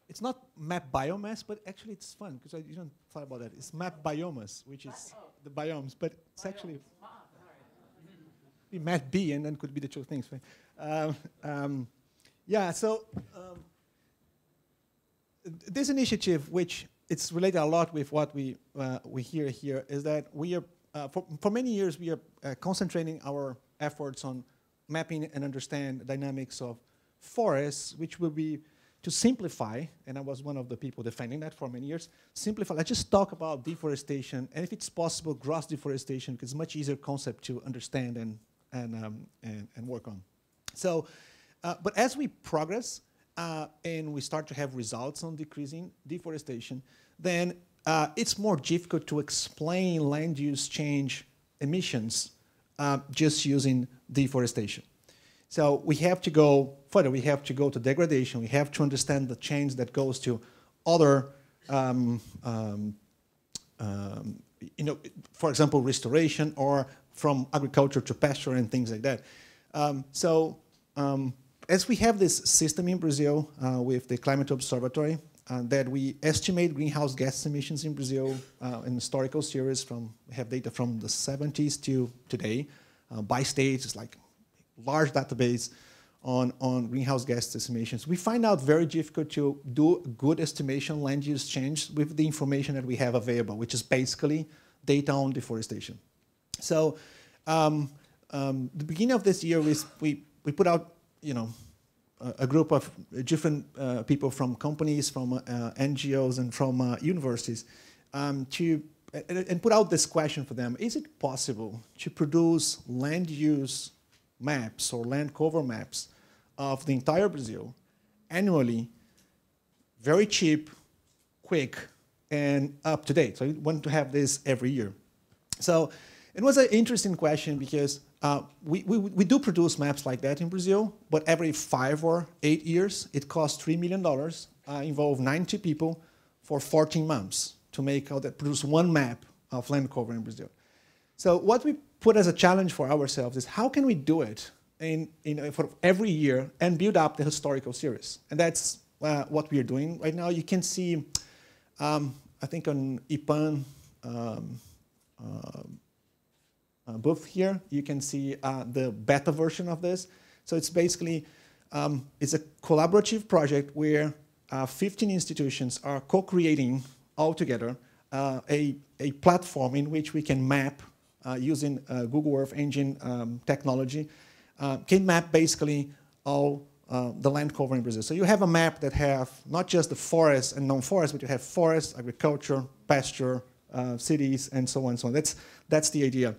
it's not MapBiomas, but actually it's fun because I didn't thought about that. It's MapBiomas, which is the biomes, but it's actually be MapB, and then could be the two things. Yeah, so this initiative, which it's related a lot with what we hear here, is that we are for many years we are concentrating our efforts on mapping and understand the dynamics of forests, which will be to simplify, and I was one of the people defending that for many years, simplify, let's just talk about deforestation, and if it's possible, gross deforestation, because it's a much easier concept to understand and work on. So, but as we progress and we start to have results on decreasing deforestation, then it's more difficult to explain land use change emissions just using deforestation. So we have to go further. We have to go to degradation. We have to understand the change that goes to other, for example, restoration, or from agriculture to pasture and things like that. As we have this system in Brazil with the Climate Observatory, that we estimate greenhouse gas emissions in Brazil in historical series we have data from the 70s to today by states. It's like large database on greenhouse gas estimations. We find out very difficult to do good estimation land use change with the information that we have available, which is basically data on deforestation. So the beginning of this year, we put out you know, a group of different people from companies, from NGOs, and from universities and put out this question for them: is it possible to produce land use maps or land cover maps of the entire Brazil annually, very cheap, quick, and up to date? So you want to have this every year. So it was an interesting question because we do produce maps like that in Brazil, but every 5 or 8 years, it costs $3 million, involve 90 people for 14 months to make out that produce one map of land cover in Brazil. So what we put as a challenge for ourselves is how can we do it for every year and build up the historical series? And that's what we are doing right now. You can see, I think on IPAN booth here, you can see the beta version of this. So it's basically, it's a collaborative project where 15 institutions are co-creating all together a platform in which we can map using Google Earth Engine technology, can map basically all the land cover in Brazil. So you have a map that have not just the forest and non-forest, but you have forest, agriculture, pasture, cities, and so on and so on. That's the idea.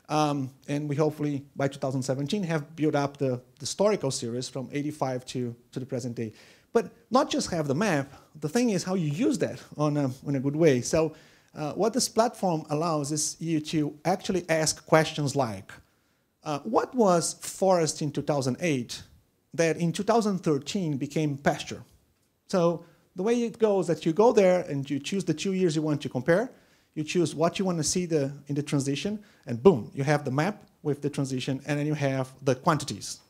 And we hopefully, by 2017, have built up the historical series from 85 to the present day. But not just have the map, the thing is how you use that in a good way. So what this platform allows is you to actually ask questions like, what was forest in 2008 that in 2013 became pasture? So the way it goes that you go there and you choose the 2 years you want to compare, you choose what you want to see in the transition, and boom, you have the map with the transition, and then you have the quantities.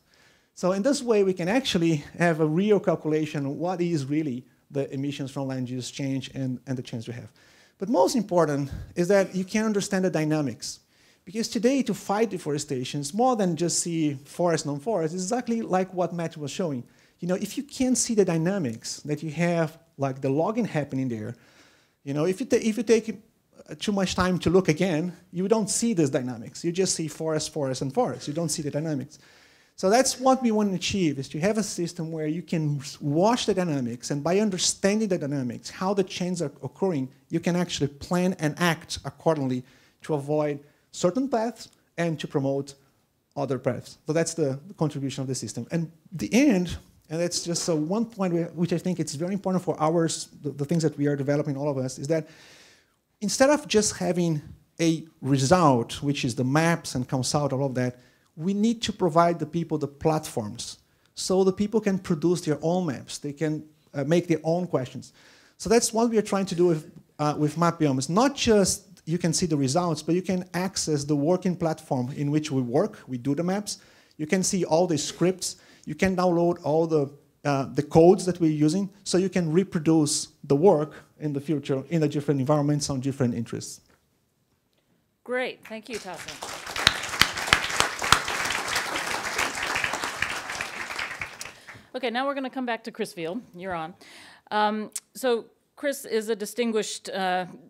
So in this way, we can actually have a real calculation of what is really the emissions from land use change and the change we have. But most important is that you can understand the dynamics. Because today, to fight deforestation, it's more than just see forest, non-forest. It's exactly like what Matt was showing. You know, if you can't see the dynamics that you have, like the logging happening there, you know, if you take too much time to look again, you don't see these dynamics. You just see forest, forest, and forest. You don't see the dynamics. So that's what we want to achieve, is to have a system where you can watch the dynamics, and by understanding the dynamics, how the changes are occurring, you can actually plan and act accordingly to avoid certain paths and to promote other paths. So that's the contribution of the system. And the end, and that's just one point which I think it's very important for the things that we are developing, all of us, is that instead of just having a result, which is the maps and comes out, all of that, we need to provide the people the platforms so the people can produce their own maps. They can make their own questions. So that's what we are trying to do with MapBiomas. Not just you can see the results, but you can access the working platform in which we work. We do the maps. You can see all the scripts. You can download all the codes that we're using, so you can reproduce the work in the future in the different environments on different interests. Great. Thank you, Tasso. Okay, now we're going to come back to Chris Field. You're on. So Chris is a distinguished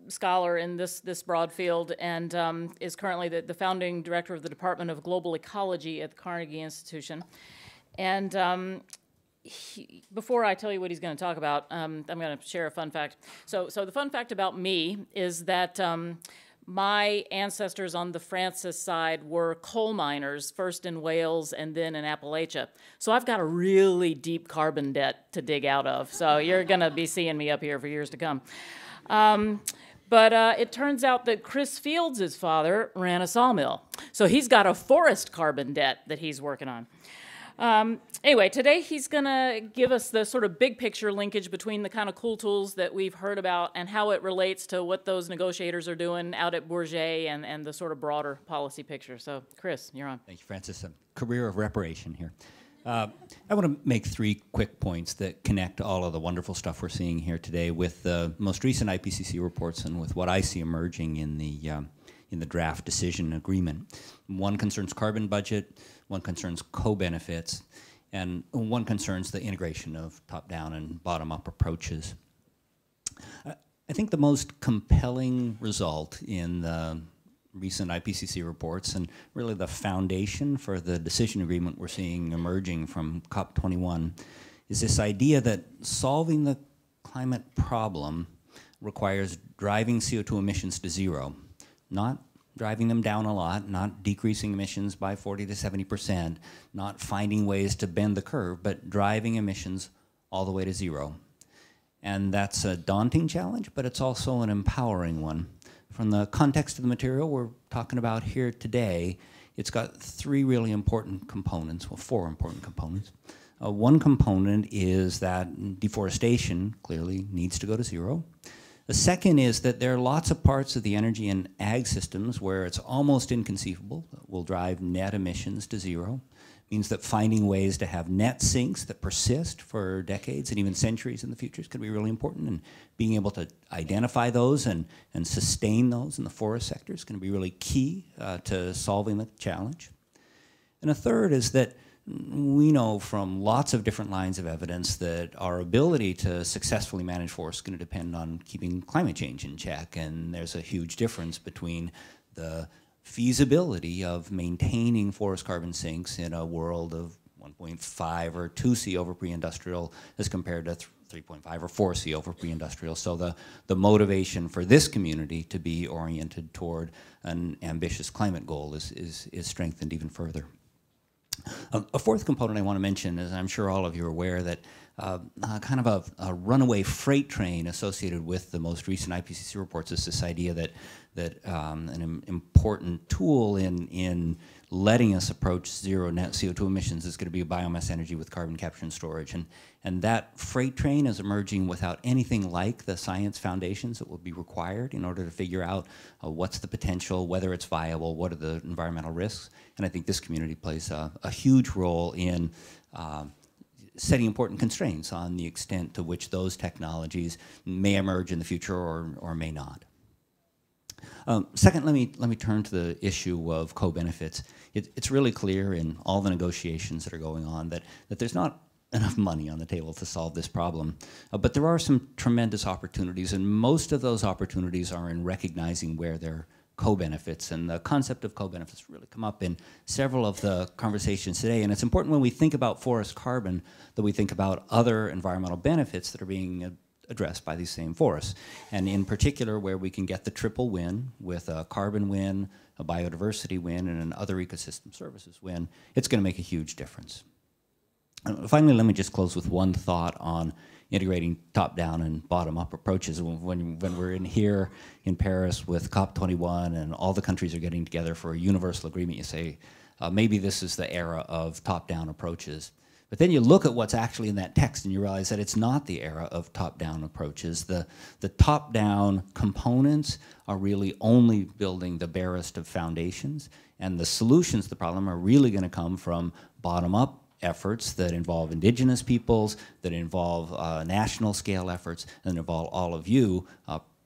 scholar in this broad field, and is currently the founding director of the Department of Global Ecology at the Carnegie Institution. And before I tell you what he's going to talk about, I'm going to share a fun fact. So the fun fact about me is that my ancestors on the Francis side were coal miners, first in Wales and then in Appalachia. So I've got a really deep carbon debt to dig out of. So you're going to be seeing me up here for years to come. But it turns out that Chris Fields' father ran a sawmill. So he's got a forest carbon debt that he's working on. Anyway, today he's going to give us the sort of big picture linkage between the kind of cool tools that we've heard about and how it relates to what those negotiators are doing out at Bourget and the sort of broader policy picture. So, Chris, you're on. Thank you, Francis. A career of reparation here. I want to make 3 quick points that connect all of the wonderful stuff we're seeing here today with the most recent IPCC reports and with what I see emerging in the draft decision agreement. One concerns carbon budget, one concerns co-benefits, and one concerns the integration of top-down and bottom-up approaches. I think the most compelling result in the recent IPCC reports and really the foundation for the decision agreement we're seeing emerging from COP21 is this idea that solving the climate problem requires driving CO2 emissions to zero, not driving them down a lot, not decreasing emissions by 40 to 70%, not finding ways to bend the curve, but driving emissions all the way to zero. And that's a daunting challenge, but it's also an empowering one. From the context of the material we're talking about here today, it's got three really important components, well, four important components. One component is that deforestation clearly needs to go to zero. The second is that there are lots of parts of the energy and ag systems where it's almost inconceivable that will drive net emissions to zero. It means that finding ways to have net sinks that persist for decades and even centuries in the future is going to be really important, and being able to identify those and sustain those in the forest sector is going to be really key to solving the challenge. And a third is that we know from lots of different lines of evidence that our ability to successfully manage forests is going to depend on keeping climate change in check, and there's a huge difference between the feasibility of maintaining forest carbon sinks in a world of 1.5 or 2C over pre-industrial as compared to 3.5 or 4C over pre-industrial. So the motivation for this community to be oriented toward an ambitious climate goal is strengthened even further. A fourth component I want to mention is, I'm sure all of you are aware, that kind of a runaway freight train associated with the most recent IPCC reports is this idea that an important tool in letting us approach zero net CO2 emissions is going to be biomass energy with carbon capture and storage. And that freight train is emerging without anything like the science foundations that will be required in order to figure out what's the potential, whether it's viable, what are the environmental risks. And I think this community plays a huge role in setting important constraints on the extent to which those technologies may emerge in the future or may not. Second, let me turn to the issue of co-benefits. It's really clear in all the negotiations that are going on that there's not enough money on the table to solve this problem. But there are some tremendous opportunities, and most of those opportunities are in recognizing where there are co-benefits. And the concept of co-benefits really come up in several of the conversations today. And it's important when we think about forest carbon that we think about other environmental benefits that are being addressed by these same forests. And in particular, where we can get the triple win with a carbon win, a biodiversity win, and an other ecosystem services win, it's going to make a huge difference. Finally, let me just close with one thought on integrating top-down and bottom-up approaches. When we're in here in Paris with COP21 and all the countries are getting together for a universal agreement, you say, maybe this is the era of top-down approaches. But then you look at what's actually in that text and you realize that it's not the era of top-down approaches. The top-down components are really only building the barest of foundations, and the solutions to the problem are really going to come from bottom-up efforts that involve indigenous peoples, that involve national scale efforts, and involve all of you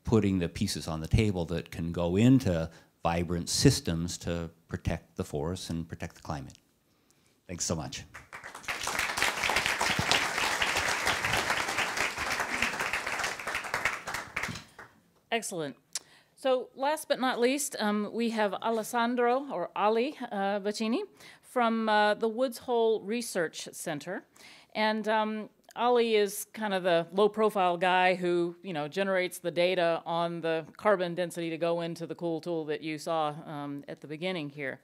putting the pieces on the table that can go into vibrant systems to protect the forests and protect the climate. Thanks so much. Excellent. So last but not least, we have Alessandro, or Ali Bacini, from the Woods Hole Research Center. And Ali is kind of the low-profile guy who, generates the data on the carbon density to go into the cool tool that you saw at the beginning here.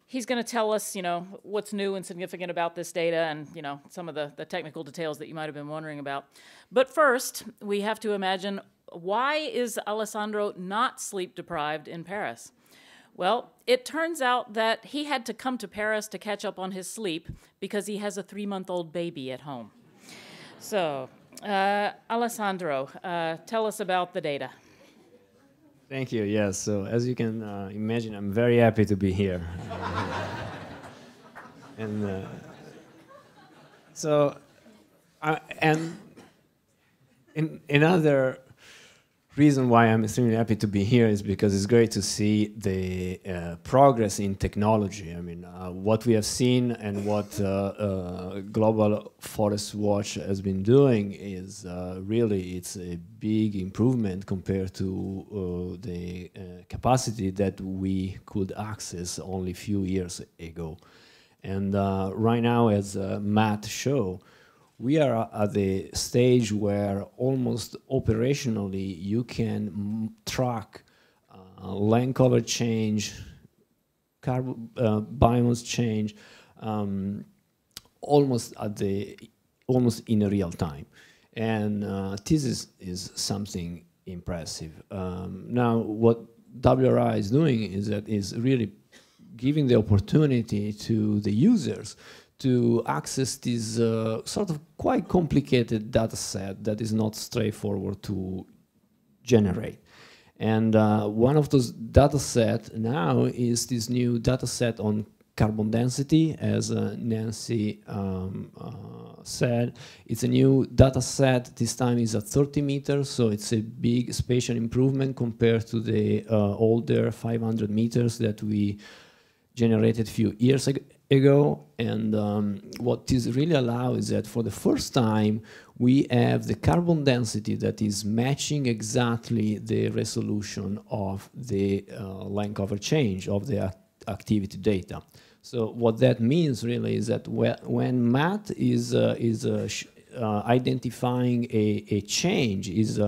He's going to tell us, what's new and significant about this data and, some of the technical details that you might have been wondering about. But first, we have to imagine, why is Alessandro not sleep-deprived in Paris? Well, it turns out that he had to come to Paris to catch up on his sleep because he has a 3-month-old baby at home. So, Alessandro, tell us about the data. Thank you. Yes. So as you can imagine, I'm very happy to be here. And in other reason why I'm extremely happy to be here is because it's great to see the progress in technology. I mean, what we have seen and what Global Forest Watch has been doing is really, it's a big improvement compared to the capacity that we could access only a few years ago. And right now, as Matt showed, we are at the stage where almost operationally you can track land cover change, biomass change, almost in a real time, and this is something impressive. Now, what WRI is doing is really giving the opportunity to the users to access this sort of quite complicated data set that is not straightforward to generate. And one of those data sets now is this new data set on carbon density, as Nancy said. It's a new data set. This time is at 30 meters, so it's a big spatial improvement compared to the older 500 meters that we generated a few years ago. And what this really allows is that for the first time we have the carbon density that is matching exactly the resolution of the land cover change of the activity data. So what that means really is that when Matt is identifying a change, is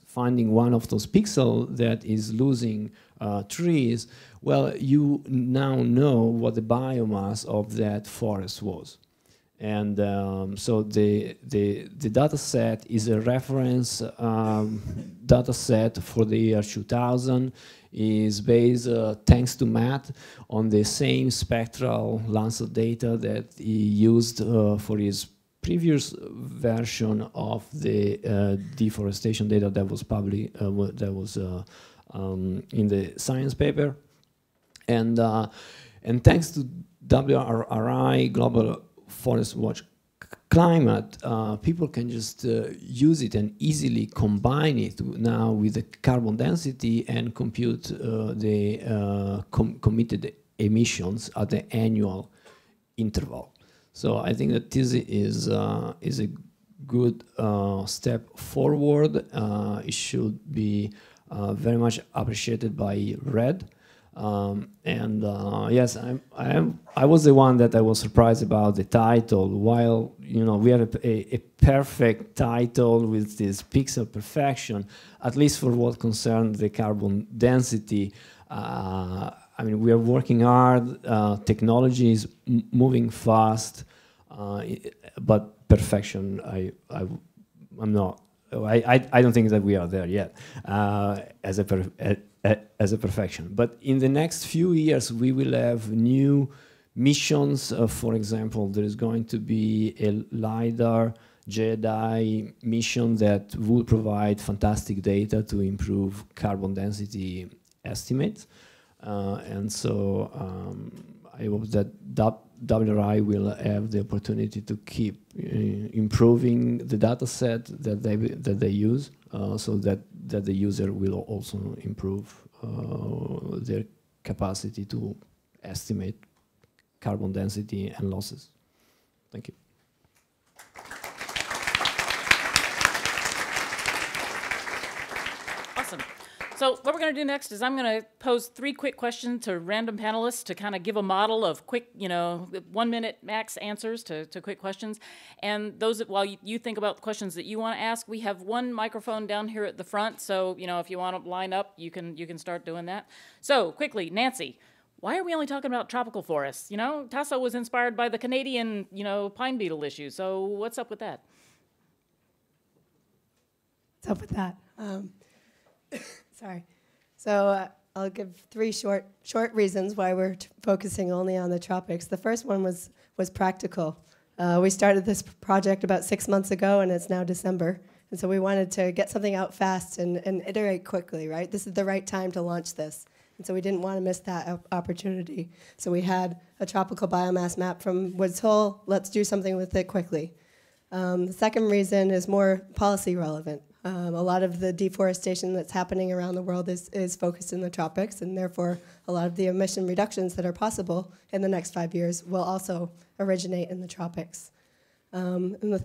finding one of those pixels that is losing trees, well, you now know what the biomass of that forest was. And so the data set is a reference data set for the year 2000, is based, thanks to Matt, on the same spectral Lancet data that he used for his previous version of the deforestation data that was published, that was in the science paper. And thanks to WRI, Global Forest Watch Climate, people can just use it and easily combine it now with the carbon density and compute the committed emissions at the annual interval. So I think that this is a good step forward. It should be very much appreciated by RED. Yes, I was the one that I was surprised about the title. While we have a perfect title with this pixel perfection, at least for what concerns the carbon density. I mean, we are working hard. Technology is moving fast, but perfection, I'm not. I don't think that we are there yet as a perfection. But in the next few years, we will have new missions. For example, there is going to be a LiDAR JEDI mission that will provide fantastic data to improve carbon density estimates. And so I hope that WRI will have the opportunity to keep improving the data set that they use, so that the user will also improve their capacity to estimate carbon density and losses. Thank you. Awesome. So what we're going to do next is I'm going to pose 3 quick questions to random panelists to kind of give a model of quick, 1 minute max answers to quick questions. And those, while you think about the questions that you want to ask, we have 1 microphone down here at the front. So, if you want to line up, you can start doing that. So quickly, Nancy, why are we only talking about tropical forests? Tasso was inspired by the Canadian, pine beetle issue. So what's up with that? What's up with that? Sorry. So I'll give 3 short reasons why we're focusing only on the tropics. The first one was practical. We started this project about 6 months ago, and it's now December. And so we wanted to get something out fast and iterate quickly, right? This is the right time to launch this. And so we didn't want to miss that opportunity. So we had a tropical biomass map from Woods Hole. Let's do something with it quickly. The second reason is more policy relevant. A lot of the deforestation that's happening around the world is focused in the tropics, and therefore a lot of the emission reductions that are possible in the next 5 years will also originate in the tropics. And the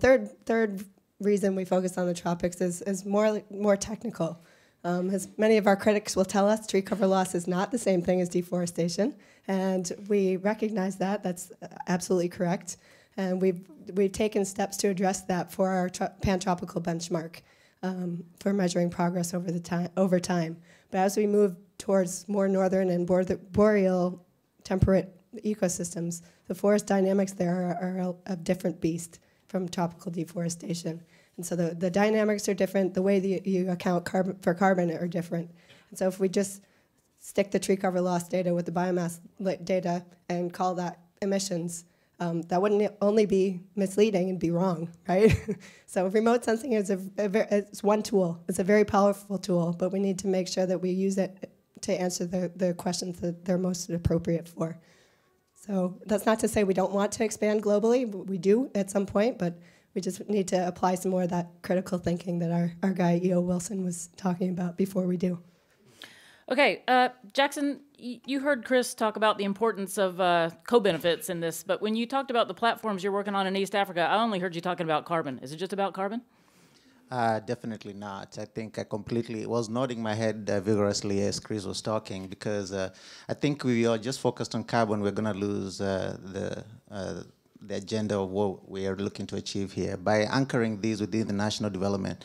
third reason we focus on the tropics is more technical. As many of our critics will tell us, tree cover loss is not the same thing as deforestation, and we recognize that. That's absolutely correct. And we've taken steps to address that for our pan-tropical benchmark for measuring progress over time. But as we move towards more northern and boreal temperate ecosystems, the forest dynamics there are a different beast from tropical deforestation. And so the dynamics are different, the way that you account for carbon are different. And so if we just stick the tree cover loss data with the biomass data and call that emissions, that wouldn't only be misleading and be wrong, right? So remote sensing is it's one tool. It's a very powerful tool, but we need to make sure that we use it to answer the questions that they're most appropriate for. So that's not to say we don't want to expand globally. We do at some point, but we just need to apply some more of that critical thinking that our guy E.O. Wilson was talking about before we do. Okay, Jackson, you heard Chris talk about the importance of co-benefits in this, but when you talked about the platforms you're working on in East Africa, I only heard you talking about carbon. Is it just about carbon? Definitely not. I think I completely was nodding my head vigorously as Chris was talking, because I think we are just focused on carbon. We're going to lose the agenda of what we are looking to achieve here. By anchoring these within the national development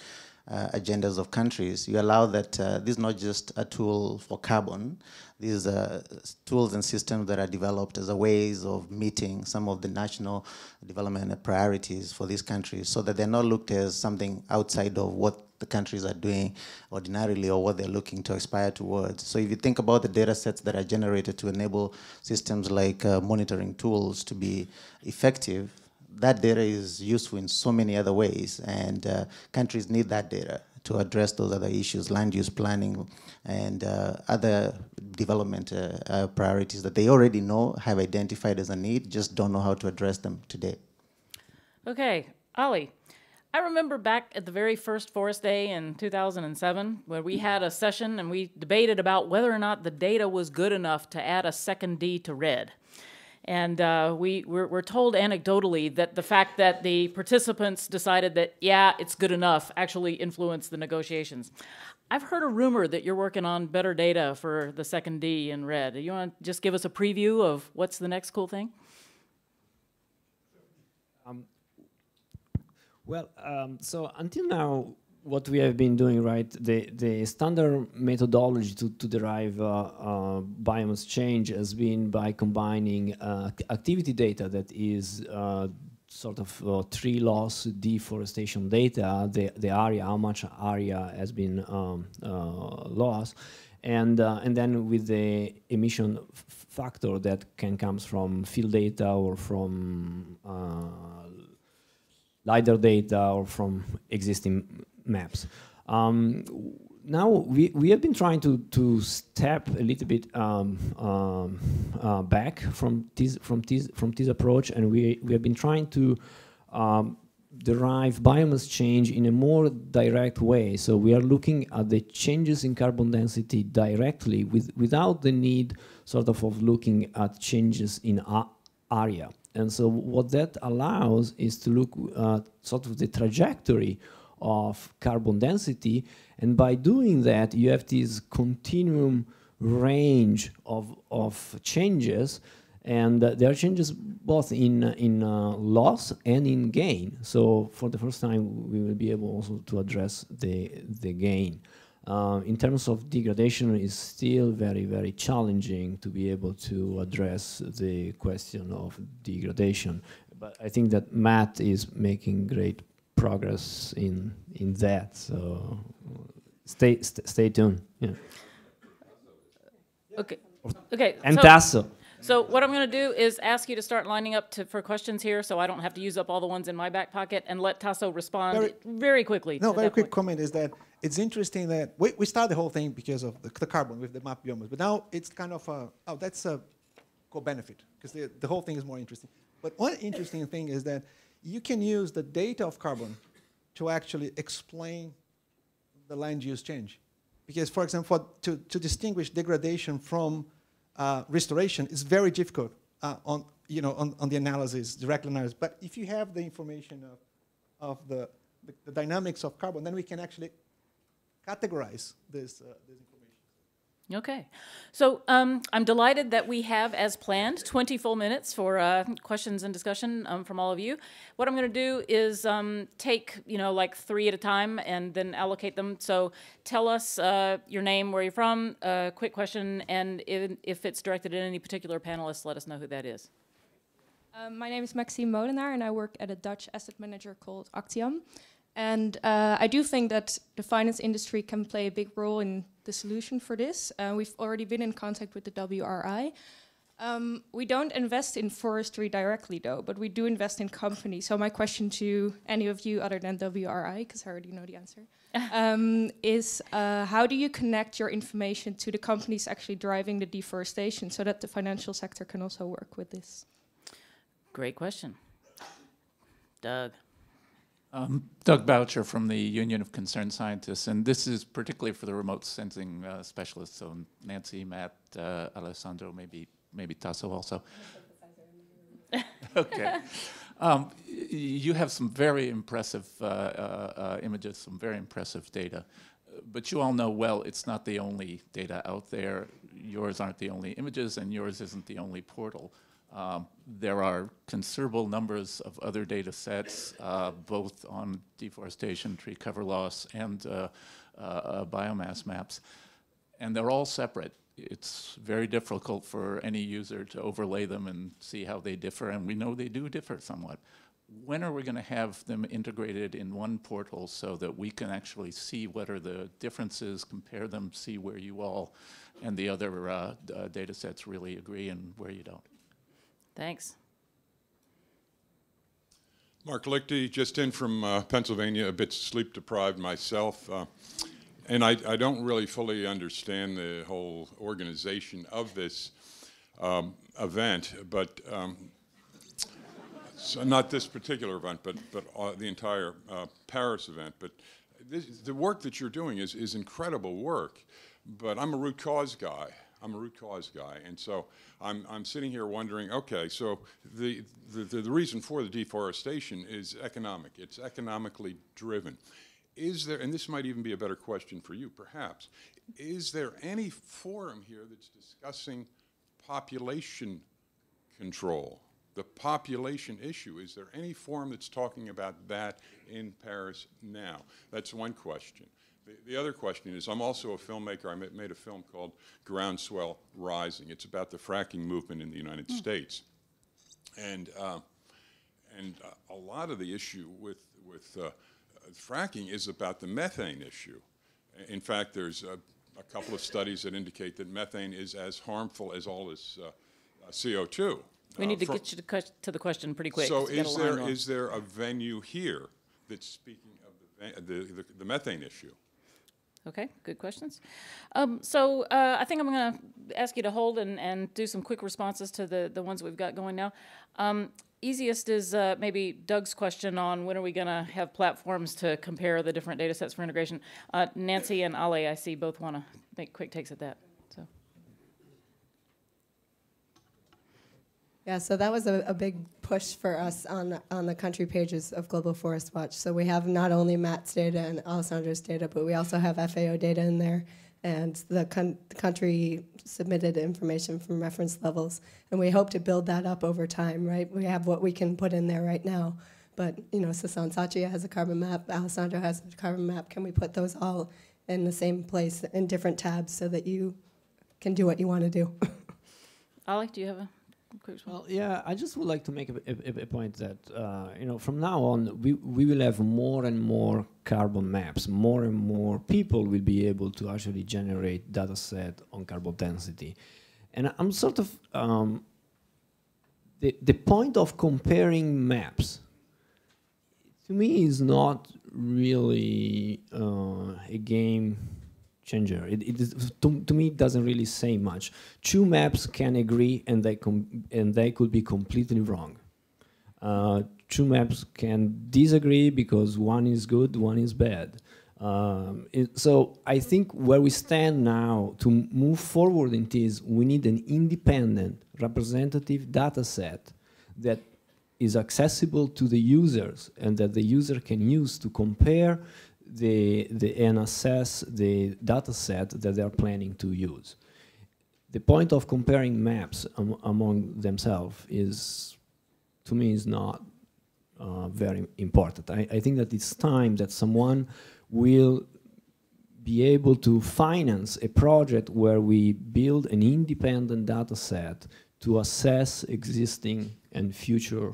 agendas of countries, you allow that this is not just a tool for carbon. These are tools and systems that are developed as a ways of meeting some of the national development priorities for these countries, so that they're not looked as something outside of what the countries are doing ordinarily or what they're looking to aspire towards. So if you think about the data sets that are generated to enable systems like monitoring tools to be effective, that data is useful in so many other ways, and countries need that data to address those other issues, land use planning and other development priorities that they already know, have identified as a need, just don't know how to address them today. Okay, Ali, I remember back at the very first Forest Day in 2007, where we had a session and we debated about whether or not the data was good enough to add a second D to red. And we're told anecdotally that the fact that the participants decided that, yeah, it's good enough, actually influenced the negotiations. I've heard a rumor that you're working on better data for the second D in red. You want to just give us a preview of what's the next cool thing? So until now, what we have been doing, right, the standard methodology to derive biomass change has been by combining activity data that is sort of tree loss, deforestation data, the area, how much area has been lost, and then with the emission factor that can comes from field data or from LiDAR data or from existing maps. Now we have been trying to step a little bit back from this approach, and we have been trying to derive biomass change in a more direct way. So we are looking at the changes in carbon density directly without the need sort of looking at changes in area. And so what that allows is to look at sort of the trajectory of carbon density, and by doing that you have this continuum range of changes, and there are changes both in loss and in gain. So for the first time we will be able also to address the gain. In terms of degradation, it's still very, very challenging to be able to address the question of degradation. But I think that Matt is making great progress in that. So stay tuned. Yeah. Okay. Okay. And Tasso. So what I'm going to do is ask you to start lining up for questions here, so I don't have to use up all the ones in my back pocket, and let Tasso respond very quickly. No, very quick comment is that it's interesting that we started the whole thing because of the carbon with the MapBiomas, but now it's kind of that's a co-benefit, because the whole thing is more interesting. But one interesting thing is that you can use the data of carbon to actually explain the land use change. Because, for example, to distinguish degradation from restoration is very difficult on the analysis, direct analysis. But if you have the information of the dynamics of carbon, then we can actually categorize this information. Okay. So I'm delighted that we have, as planned, 20 full minutes for questions and discussion from all of you. What I'm going to do is take, like 3 at a time and then allocate them. So tell us your name, where you're from, a quick question, and if it's directed at any particular panelist, let us know who that is. My name is Maxime Molenaar, and I work at a Dutch asset manager called Actiam. And I do think that the finance industry can play a big role in the solution for this. We've already been in contact with the WRI. We don't invest in forestry directly, though, but we do invest in companies. So my question to any of you other than WRI, because I already know the answer, is how do you connect your information to the companies actually driving the deforestation so that the financial sector can also work with this? Great question. Doug. Doug Boucher from the Union of Concerned Scientists, and this is particularly for the remote sensing specialists, so Nancy, Matt, Alessandro, maybe Tasso also. Okay. You have some very impressive images, some very impressive data, but you all know well it's not the only data out there. Yours aren't the only images, and yours isn't the only portal. There are considerable numbers of other data sets, both on deforestation, tree cover loss, and biomass maps. And they're all separate. It's very difficult for any user to overlay them and see how they differ, and we know they do differ somewhat. When are we going to have them integrated in one portal so that we can actually see what are the differences, compare them, see where you all and the other data sets really agree and where you don't? Thanks. Mark Lichty, just in from Pennsylvania, a bit sleep deprived myself. And I don't really fully understand the whole organization of this event, but so not this particular event, but the entire Paris event. But the work that you're doing is incredible work, but I'm a root cause guy. And so I'm sitting here wondering, okay, so the reason for the deforestation is economic. It's economically driven. Is there, and this might even be a better question for you, perhaps, is there any forum here that's discussing population control, the population issue? Is there any forum that's talking about that in Paris now? That's one question. The other question is, I'm also a filmmaker. I made a film called Groundswell Rising. It's about the fracking movement in the United States. And a lot of the issue with fracking is about the methane issue. In fact, there's a couple of studies that indicate that methane is as harmful as all this CO2. We need to get you to the question pretty quick. So is there a venue here that's speaking of the methane issue? Okay, good questions. So I think I'm going to ask you to hold and do some quick responses to the ones we've got going now. Easiest is maybe Doug's question on when are we going to have platforms to compare the different data sets for integration. Nancy and Ale, I see, both want to make quick takes at that. So. Yeah, so that was a big push for us on the country pages of Global Forest Watch. So we have not only Matt's data and Alessandro's data, but we also have FAO data in there, and the country submitted information from reference levels. And we hope to build that up over time, right? We have what we can put in there right now. But, Sasan Sachi has a carbon map, Alessandro has a carbon map. Can we put those all in the same place in different tabs so that you can do what you want to do? Ale, do you have a... Well, yeah, I just would like to make a point that, from now on, we will have more and more carbon maps. More and more people will be able to actually generate data set on carbon density. And I'm sort of, the point of comparing maps, to me, is not really a game changer. To me, it doesn't really say much. Two maps can agree, and they could be completely wrong. Two maps can disagree because one is good, one is bad. So I think where we stand now to move forward in this, we need an independent representative data set that is accessible to the users and that the user can use to compare and assess the data set that they are planning to use. The point of comparing maps among themselves is, to me, is not very important. I think that it's time that someone will be able to finance a project where we build an independent data set to assess existing and future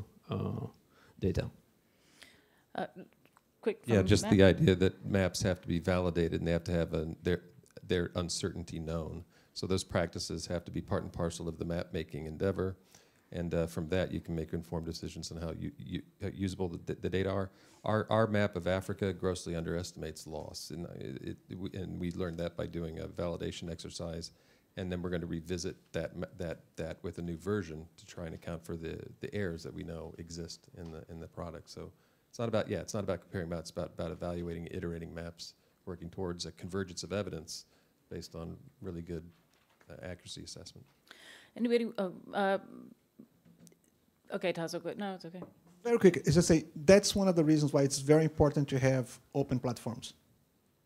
data. Quick. Yeah, just Matt? the idea that maps have to be validated and they have to have their uncertainty known. So those practices have to be part and parcel of the map making endeavor. And from that, you can make informed decisions on how usable the data are. Our map of Africa grossly underestimates loss, and we learned that by doing a validation exercise. And then we're going to revisit that with a new version to try and account for the errors that we know exist in the product. So it's not about comparing maps. It's about evaluating, iterating maps, working towards a convergence of evidence based on really good accuracy assessment. Anybody? Okay, Tasso, go. No, it's okay. Very quick, is just say that's one of the reasons why it's very important to have open platforms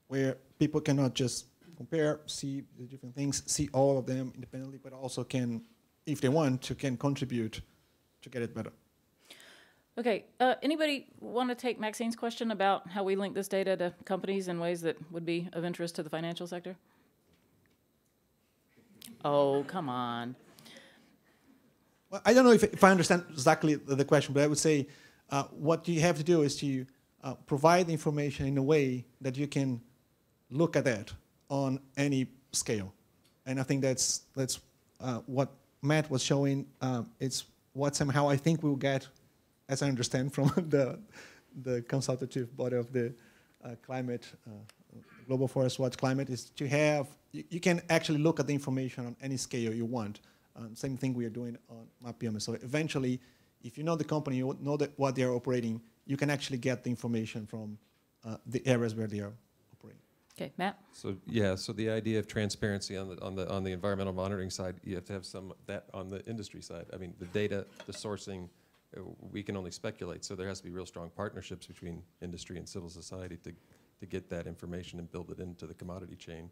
where people cannot just compare, see the different things, see all of them independently, but also can, if they want to, can contribute to get it better. Okay, anybody want to take Maxine's question about how we link this data to companies in ways that would be of interest to the financial sector? Oh, come on. Well, I don't know if I understand exactly the question, but I would say what you have to do is to provide the information in a way that you can look at that on any scale. And I think that's what Matt was showing. It's what somehow I think we'll get, as I understand from the consultative body of the climate, Global Forest Watch Climate, is to have, you can actually look at the information on any scale you want. Same thing we are doing on MapBiomas. So eventually, if you know the company, you know what they are operating, you can actually get the information from the areas where they are operating. Okay, Matt. So yeah, so the idea of transparency on the environmental monitoring side, you have to have some of that on the industry side. I mean, the data, the sourcing, we can only speculate. So there has to be real strong partnerships between industry and civil society to get that information and build it into the commodity chain.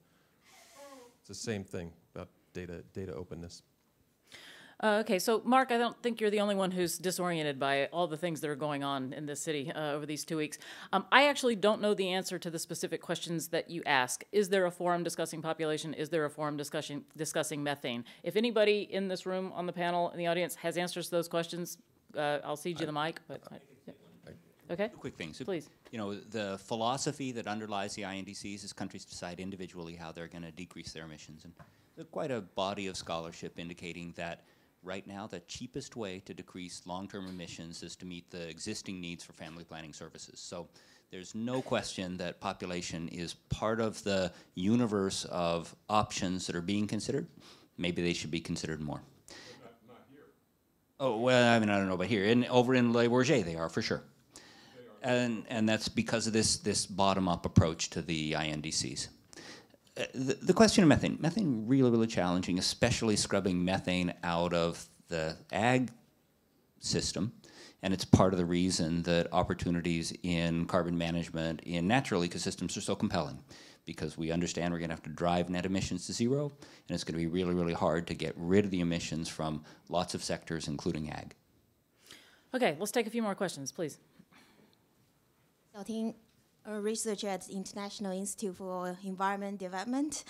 It's the same thing about data openness. Okay, so Mark, I don't think you're the only one who's disoriented by all the things that are going on in this city over these 2 weeks. I actually don't know the answer to the specific questions that you ask. Is there a forum discussing population? Is there a forum discussing methane? If anybody in this room, on the panel, in the audience, has answers to those questions, I'll cede you the mic. But okay? Quick things. Please. You know, the philosophy that underlies the INDCs is countries decide individually how they're going to decrease their emissions. And there's quite a body of scholarship indicating that right now, the cheapest way to decrease long-term emissions is to meet the existing needs for family planning services. So there's no question that population is part of the universe of options that are being considered. Maybe they should be considered more. Not here. Oh, well, I mean, I don't know about here. Over in Le Bourget, they are for sure. And that's because of this bottom-up approach to the INDCs. The question of methane really, really challenging, especially scrubbing methane out of the ag system. And it's part of the reason that opportunities in carbon management in natural ecosystems are so compelling, because we understand we're going to have to drive net emissions to zero, and it's going to be really, really hard to get rid of the emissions from lots of sectors, including ag. Okay, let's take a few more questions, please. A researcher at the International Institute for Environment Development.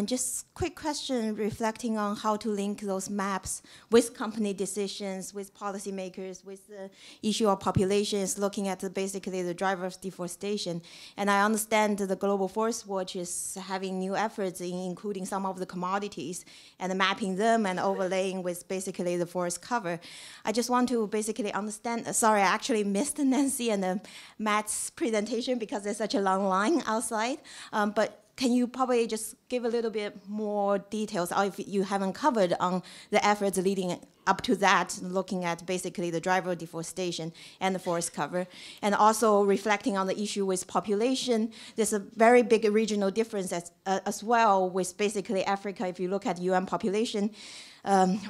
Just quick question reflecting on how to link those maps with company decisions, with policymakers, with the issue of populations, looking at basically the driver of deforestation. And I understand the Global Forest Watch is having new efforts in including some of the commodities and mapping them and overlaying with basically the forest cover. I just want to basically understand, sorry, I actually missed Nancy and Matt's presentation because there's such a long line outside. But can you probably just give a little bit more details, or if you haven't covered, on the efforts leading up to that, looking at basically the driver deforestation and the forest cover, and also reflecting on the issue with population. There's a very big regional difference as well with basically Africa. If you look at UN population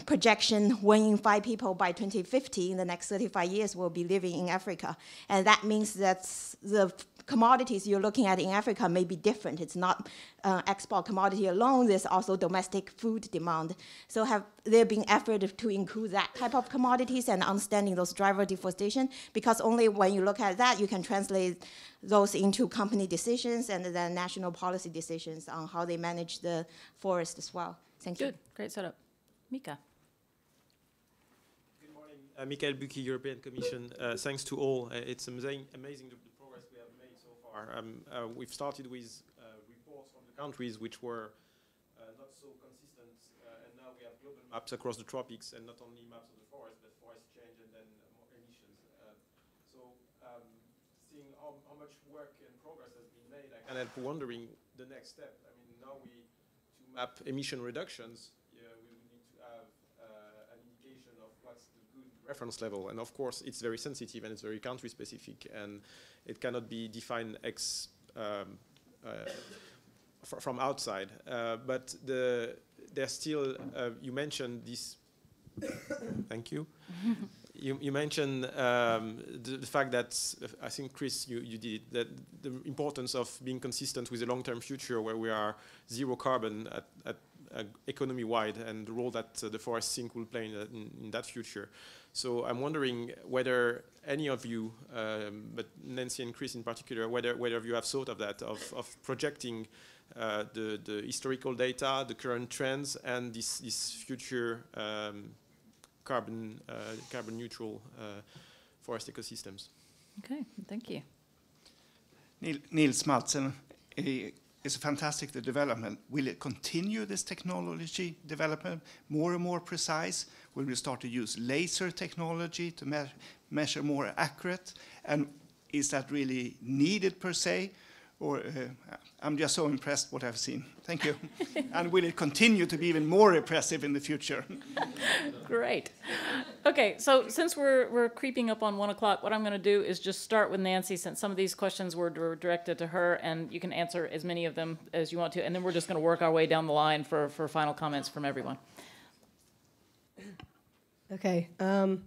projection, 1 in 5 people by 2050 in the next 35 years will be living in Africa. And that means that the commodities you're looking at in Africa may be different. It's not export commodity alone, there's also domestic food demand. So have there been effort to include that type of commodities and understanding those driver deforestation? Because only when you look at that, you can translate those into company decisions and then national policy decisions on how they manage the forest as well. Thank you. Good, great setup. Mika. Good morning, Michael Buki, European Commission. Thanks to all. It's amazing the progress we have made so far. We've started with reports from the countries which were not so consistent, and now we have global maps across the tropics, and not only maps of the forest, but forest change and then more emissions. Seeing how much work and progress has been made, I can't help wondering the next step. I mean, now to map emission reductions, reference level, and of course it's very sensitive and it's very country specific, and it cannot be defined from outside. But there's still you mentioned this. Thank you. You mentioned the fact that I think Chris, you did that, the importance of being consistent with a long-term future where we are zero carbon at economy-wide, and the role that the forest sink will play in that future. So I'm wondering whether any of you, but Nancy and Chris in particular, whether of you have thought of that, of projecting the historical data, the current trends, and this future carbon neutral forest ecosystems. Okay, thank you. Niels Madsen, it's fantastic, the development. Will it continue this technology development, more and more precise? Will we start to use laser technology to measure more accurate? And is that really needed per se? Or I'm just so impressed what I've seen. Thank you. And will it continue to be even more impressive in the future? Great. Okay, so since we're creeping up on 1 o'clock, what I'm going to do is just start with Nancy, since some of these questions were directed to her, and you can answer as many of them as you want to, and then we're just going to work our way down the line for final comments from everyone. Okay. On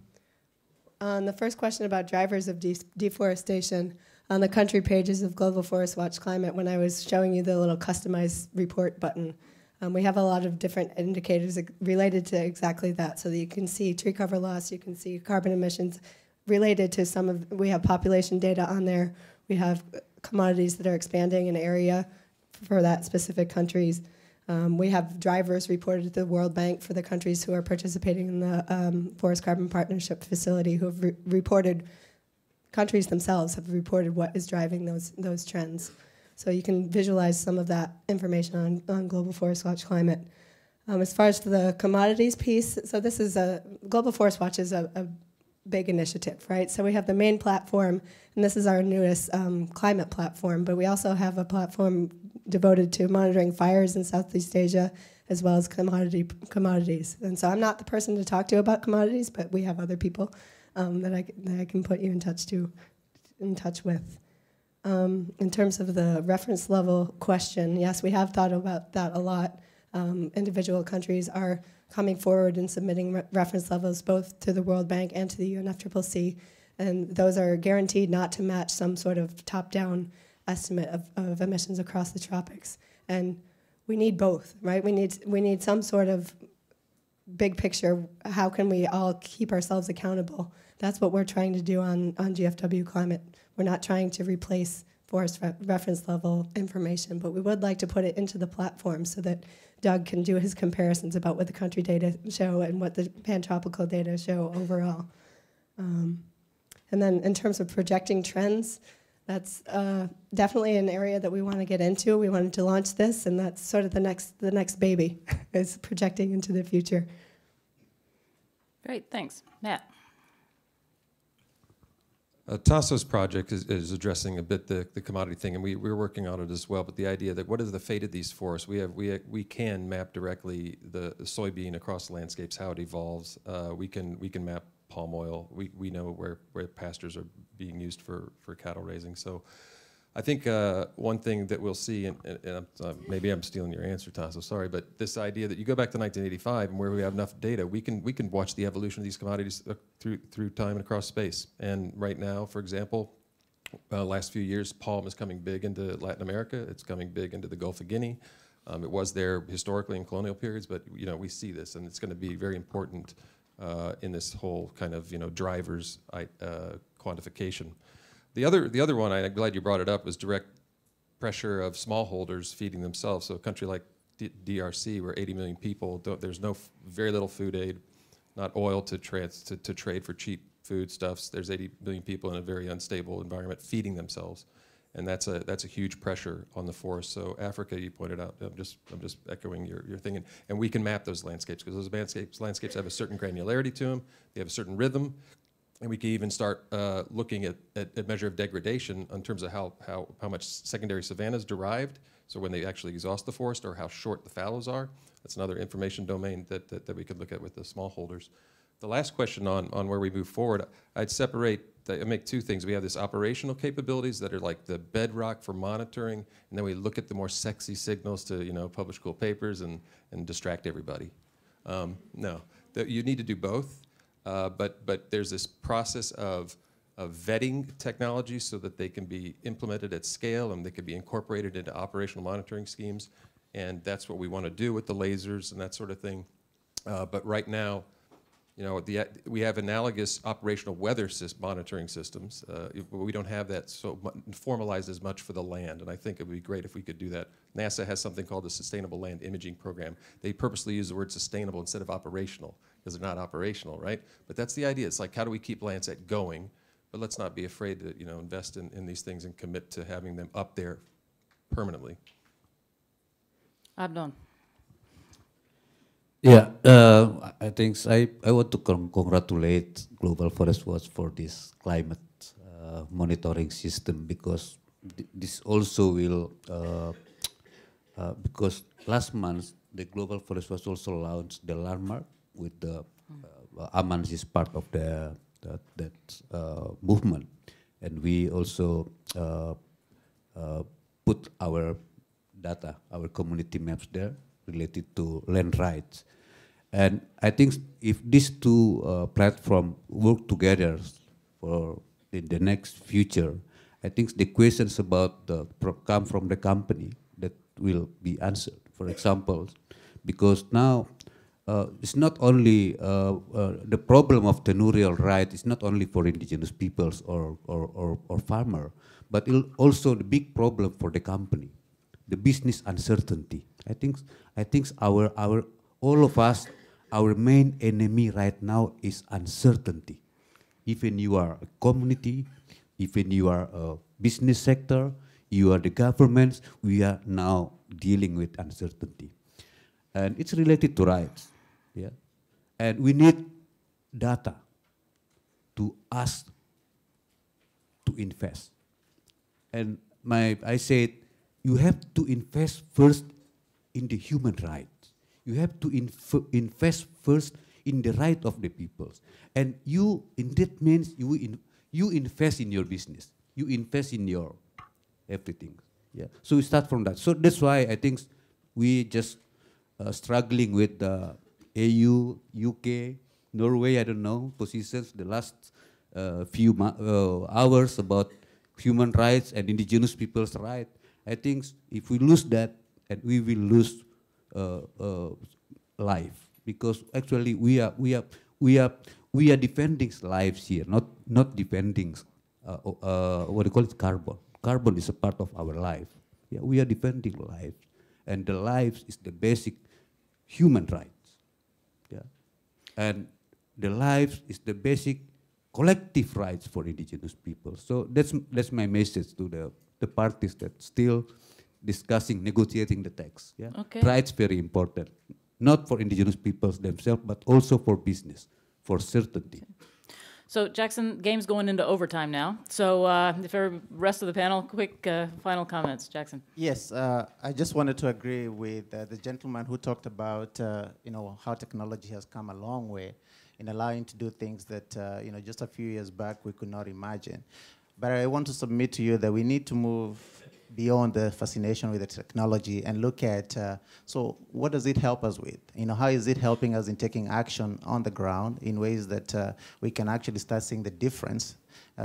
the first question about drivers of deforestation, on the country pages of Global Forest Watch Climate, when I was showing you the little customized report button, we have a lot of different indicators related to exactly that, so that you can see tree cover loss, you can see carbon emissions related to some of, we have population data on there, we have commodities that are expanding in area for that specific countries. We have drivers reported to the World Bank for the countries who are participating in the Forest Carbon Partnership Facility, who have reported, countries themselves have reported what is driving those trends. So you can visualize some of that information on Global Forest Watch Climate. As far as the commodities piece, so this is Global Forest Watch is a big initiative, right? So we have the main platform, and this is our newest climate platform, but we also have a platform devoted to monitoring fires in Southeast Asia, as well as commodities. And so I'm not the person to talk to about commodities, but we have other people that I can put you in touch with. In terms of the reference level question, yes, we have thought about that a lot. Individual countries are coming forward and submitting reference levels both to the World Bank and to the UNFCCC, and those are guaranteed not to match some sort of top-down estimate of emissions across the tropics. And we need both, right? We need some sort of big picture. How can we all keep ourselves accountable? That's what we're trying to do on GFW Climate. We're not trying to replace forest reference level information, but we would like to put it into the platform so that Doug can do his comparisons about what the country data show and what the pantropical data show overall. And then in terms of projecting trends, that's definitely an area that we want to get into. We wanted to launch this, and that's sort of the next baby, is projecting into the future. Great, thanks. Matt. Tasso's project is addressing a bit the commodity thing, and we're working on it as well. But the idea that what is the fate of these forests? We can map directly the soybean across landscapes, how it evolves. We can map palm oil. We know where pastures are being used for cattle raising. So I think one thing that we'll see, and maybe I'm stealing your answer, Tasso, sorry, but this idea that you go back to 1985 and where we have enough data, we can watch the evolution of these commodities through time and across space. And right now, for example, last few years, palm is coming big into Latin America. It's coming big into the Gulf of Guinea. It was there historically in colonial periods, but we see this, and it's going to be very important in this whole kind of drivers quantification. The other one, I'm glad you brought it up, was direct pressure of smallholders feeding themselves. So a country like DRC, where 80 million people, there's very little food aid, not oil to trade for cheap foodstuffs. There's 80 million people in a very unstable environment feeding themselves, and that's a huge pressure on the forest. So Africa, you pointed out, I'm just echoing your thing, and we can map those landscapes because those landscapes have a certain granularity to them. They have a certain rhythm. And we can even start looking at a measure of degradation in terms of how much secondary savanna is derived, so when they actually exhaust the forest, or how short the fallows are. That's another information domain that we could look at with the smallholders. The last question on where we move forward, I'd make two things. We have this operational capabilities that are like the bedrock for monitoring, and then we look at the more sexy signals to publish cool papers and distract everybody. No, you need to do both. But there's this process of vetting technology so that they can be implemented at scale and they can be incorporated into operational monitoring schemes. And that's what we want to do with the lasers and that sort of thing. But right now, we have analogous operational weather monitoring systems. We don't have that so formalized as much for the land, and I think it would be great if we could do that. NASA has something called the Sustainable Land Imaging Program. They purposely use the word sustainable instead of operational, because they're not operational, right? But that's the idea. It's like, how do we keep Landsat going? But let's not be afraid to invest in these things and commit to having them up there permanently. Abdon. Yeah, I think I want to congratulate Global Forest Watch for this climate monitoring system, because this also will, because last month the Global Forest Watch also launched the landmark with the Amans is part of that movement, and we also put our data, our community maps there related to land rights. And I think if these two platforms work together for in the next future, I think the questions about come from the company that will be answered. For example, because now it's not only the problem of tenurial right is not only for indigenous peoples or farmer, but also the big problem for the company, the business uncertainty. I think all of us, our main enemy right now is uncertainty. Even you are a community, even you are a business sector, you are the governments, we are now dealing with uncertainty. And it's related to rights, yeah? And we need data to ask to invest. And I said, you have to invest first in the human rights. You have to invest first in the right of the peoples. And that means you invest in your business. You invest in your everything. Yeah. So we start from that. So that's why I think we just struggling with the AU, UK, Norway, I don't know, positions the last few hours about human rights and indigenous people's rights. I think if we lose that, and we will lose life, because actually we are defending lives here, not defending what do you call it, carbon. Carbon is a part of our life. Yeah, we are defending lives, and the lives is the basic human rights. Yeah, and the lives is the basic collective rights for indigenous people. So that's my message to the parties that still discussing, negotiating the text. Yeah? Okay. Rights very important, not for indigenous peoples themselves, but also for business, for certainty. So Jackson, game's going into overtime now. So if the rest of the panel, quick final comments. Jackson. Yes, I just wanted to agree with the gentleman who talked about how technology has come a long way in allowing to do things that just a few years back we could not imagine. But I want to submit to you that we need to move beyond the fascination with the technology and look at, so what does it help us with? How is it helping us in taking action on the ground in ways that we can actually start seeing the difference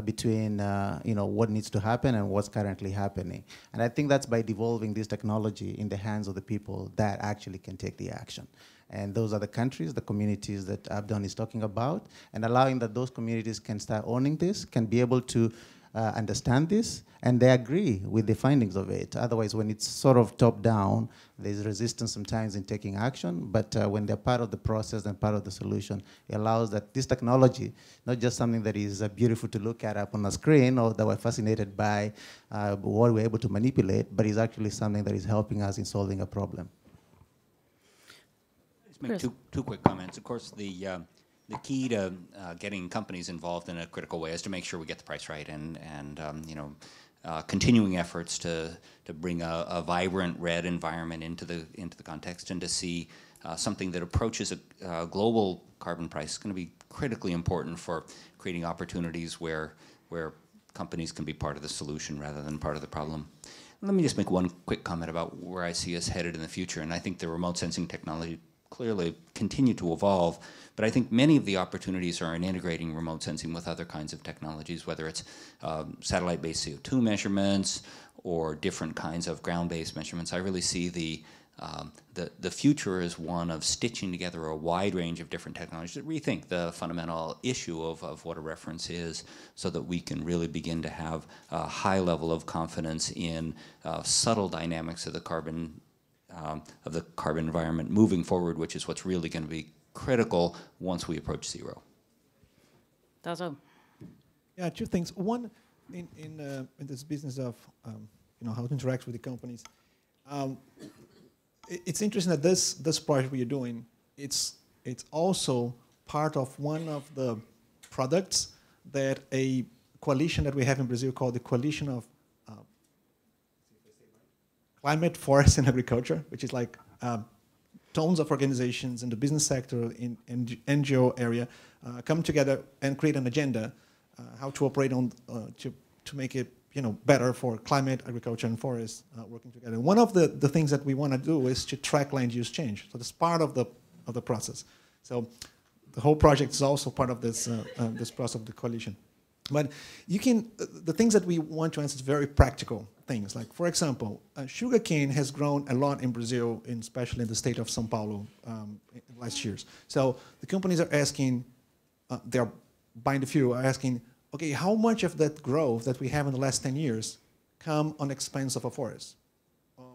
between what needs to happen and what's currently happening. And I think that's by devolving this technology in the hands of the people that actually can take the action. And those are the countries, the communities that Abdon is talking about, and allowing that those communities can start owning this, can be able to understand this, and they agree with the findings of it. Otherwise, when it's sort of top-down, there's resistance sometimes in taking action, but when they're part of the process and part of the solution, it allows that this technology, not just something that is beautiful to look at up on a screen or that we're fascinated by what we're able to manipulate, but is actually something that is helping us in solving a problem. Let's make two quick comments. Of course, the key to getting companies involved in a critical way is to make sure we get the price right, and continuing efforts to bring a vibrant red environment into the context, and to see something that approaches a global carbon price is going to be critically important for creating opportunities where companies can be part of the solution rather than part of the problem. Let me just make one quick comment about where I see us headed in the future, and I think the remote sensing technology clearly continue to evolve, but I think many of the opportunities are in integrating remote sensing with other kinds of technologies, whether it's satellite-based CO2 measurements or different kinds of ground-based measurements. I really see the future as one of stitching together a wide range of different technologies that rethink the fundamental issue of what a reference is, so that we can really begin to have a high level of confidence in subtle dynamics of the carbon environment moving forward, which is what's really going to be critical once we approach zero. Tasso. Yeah, two things. One, in this business of how to interact with the companies, it's interesting that this project we are doing, it's also part of one of the products that a coalition that we have in Brazil called the Coalition of Climate, Forest, and Agriculture, which is like tons of organizations in the business sector, in NGO area, come together and create an agenda, how to operate on to make it better for climate, agriculture, and forests working together. One of the things that we want to do is to track land use change. So that's part of the process. So the whole project is also part of this this process of the coalition. But the things that we want to answer is very practical things. Like, for example, sugarcane has grown a lot in Brazil, especially in the state of São Paulo in last years. So the companies are asking, they're buying the fuel, are asking, okay, how much of that growth that we have in the last 10 years come on expense of a forest?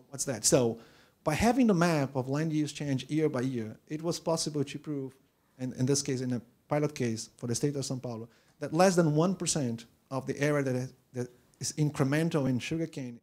What's that? So by having the map of land use change year by year, it was possible to prove, and in this case, in a pilot case for the state of São Paulo, that less than 1% of the area that is incremental in sugarcane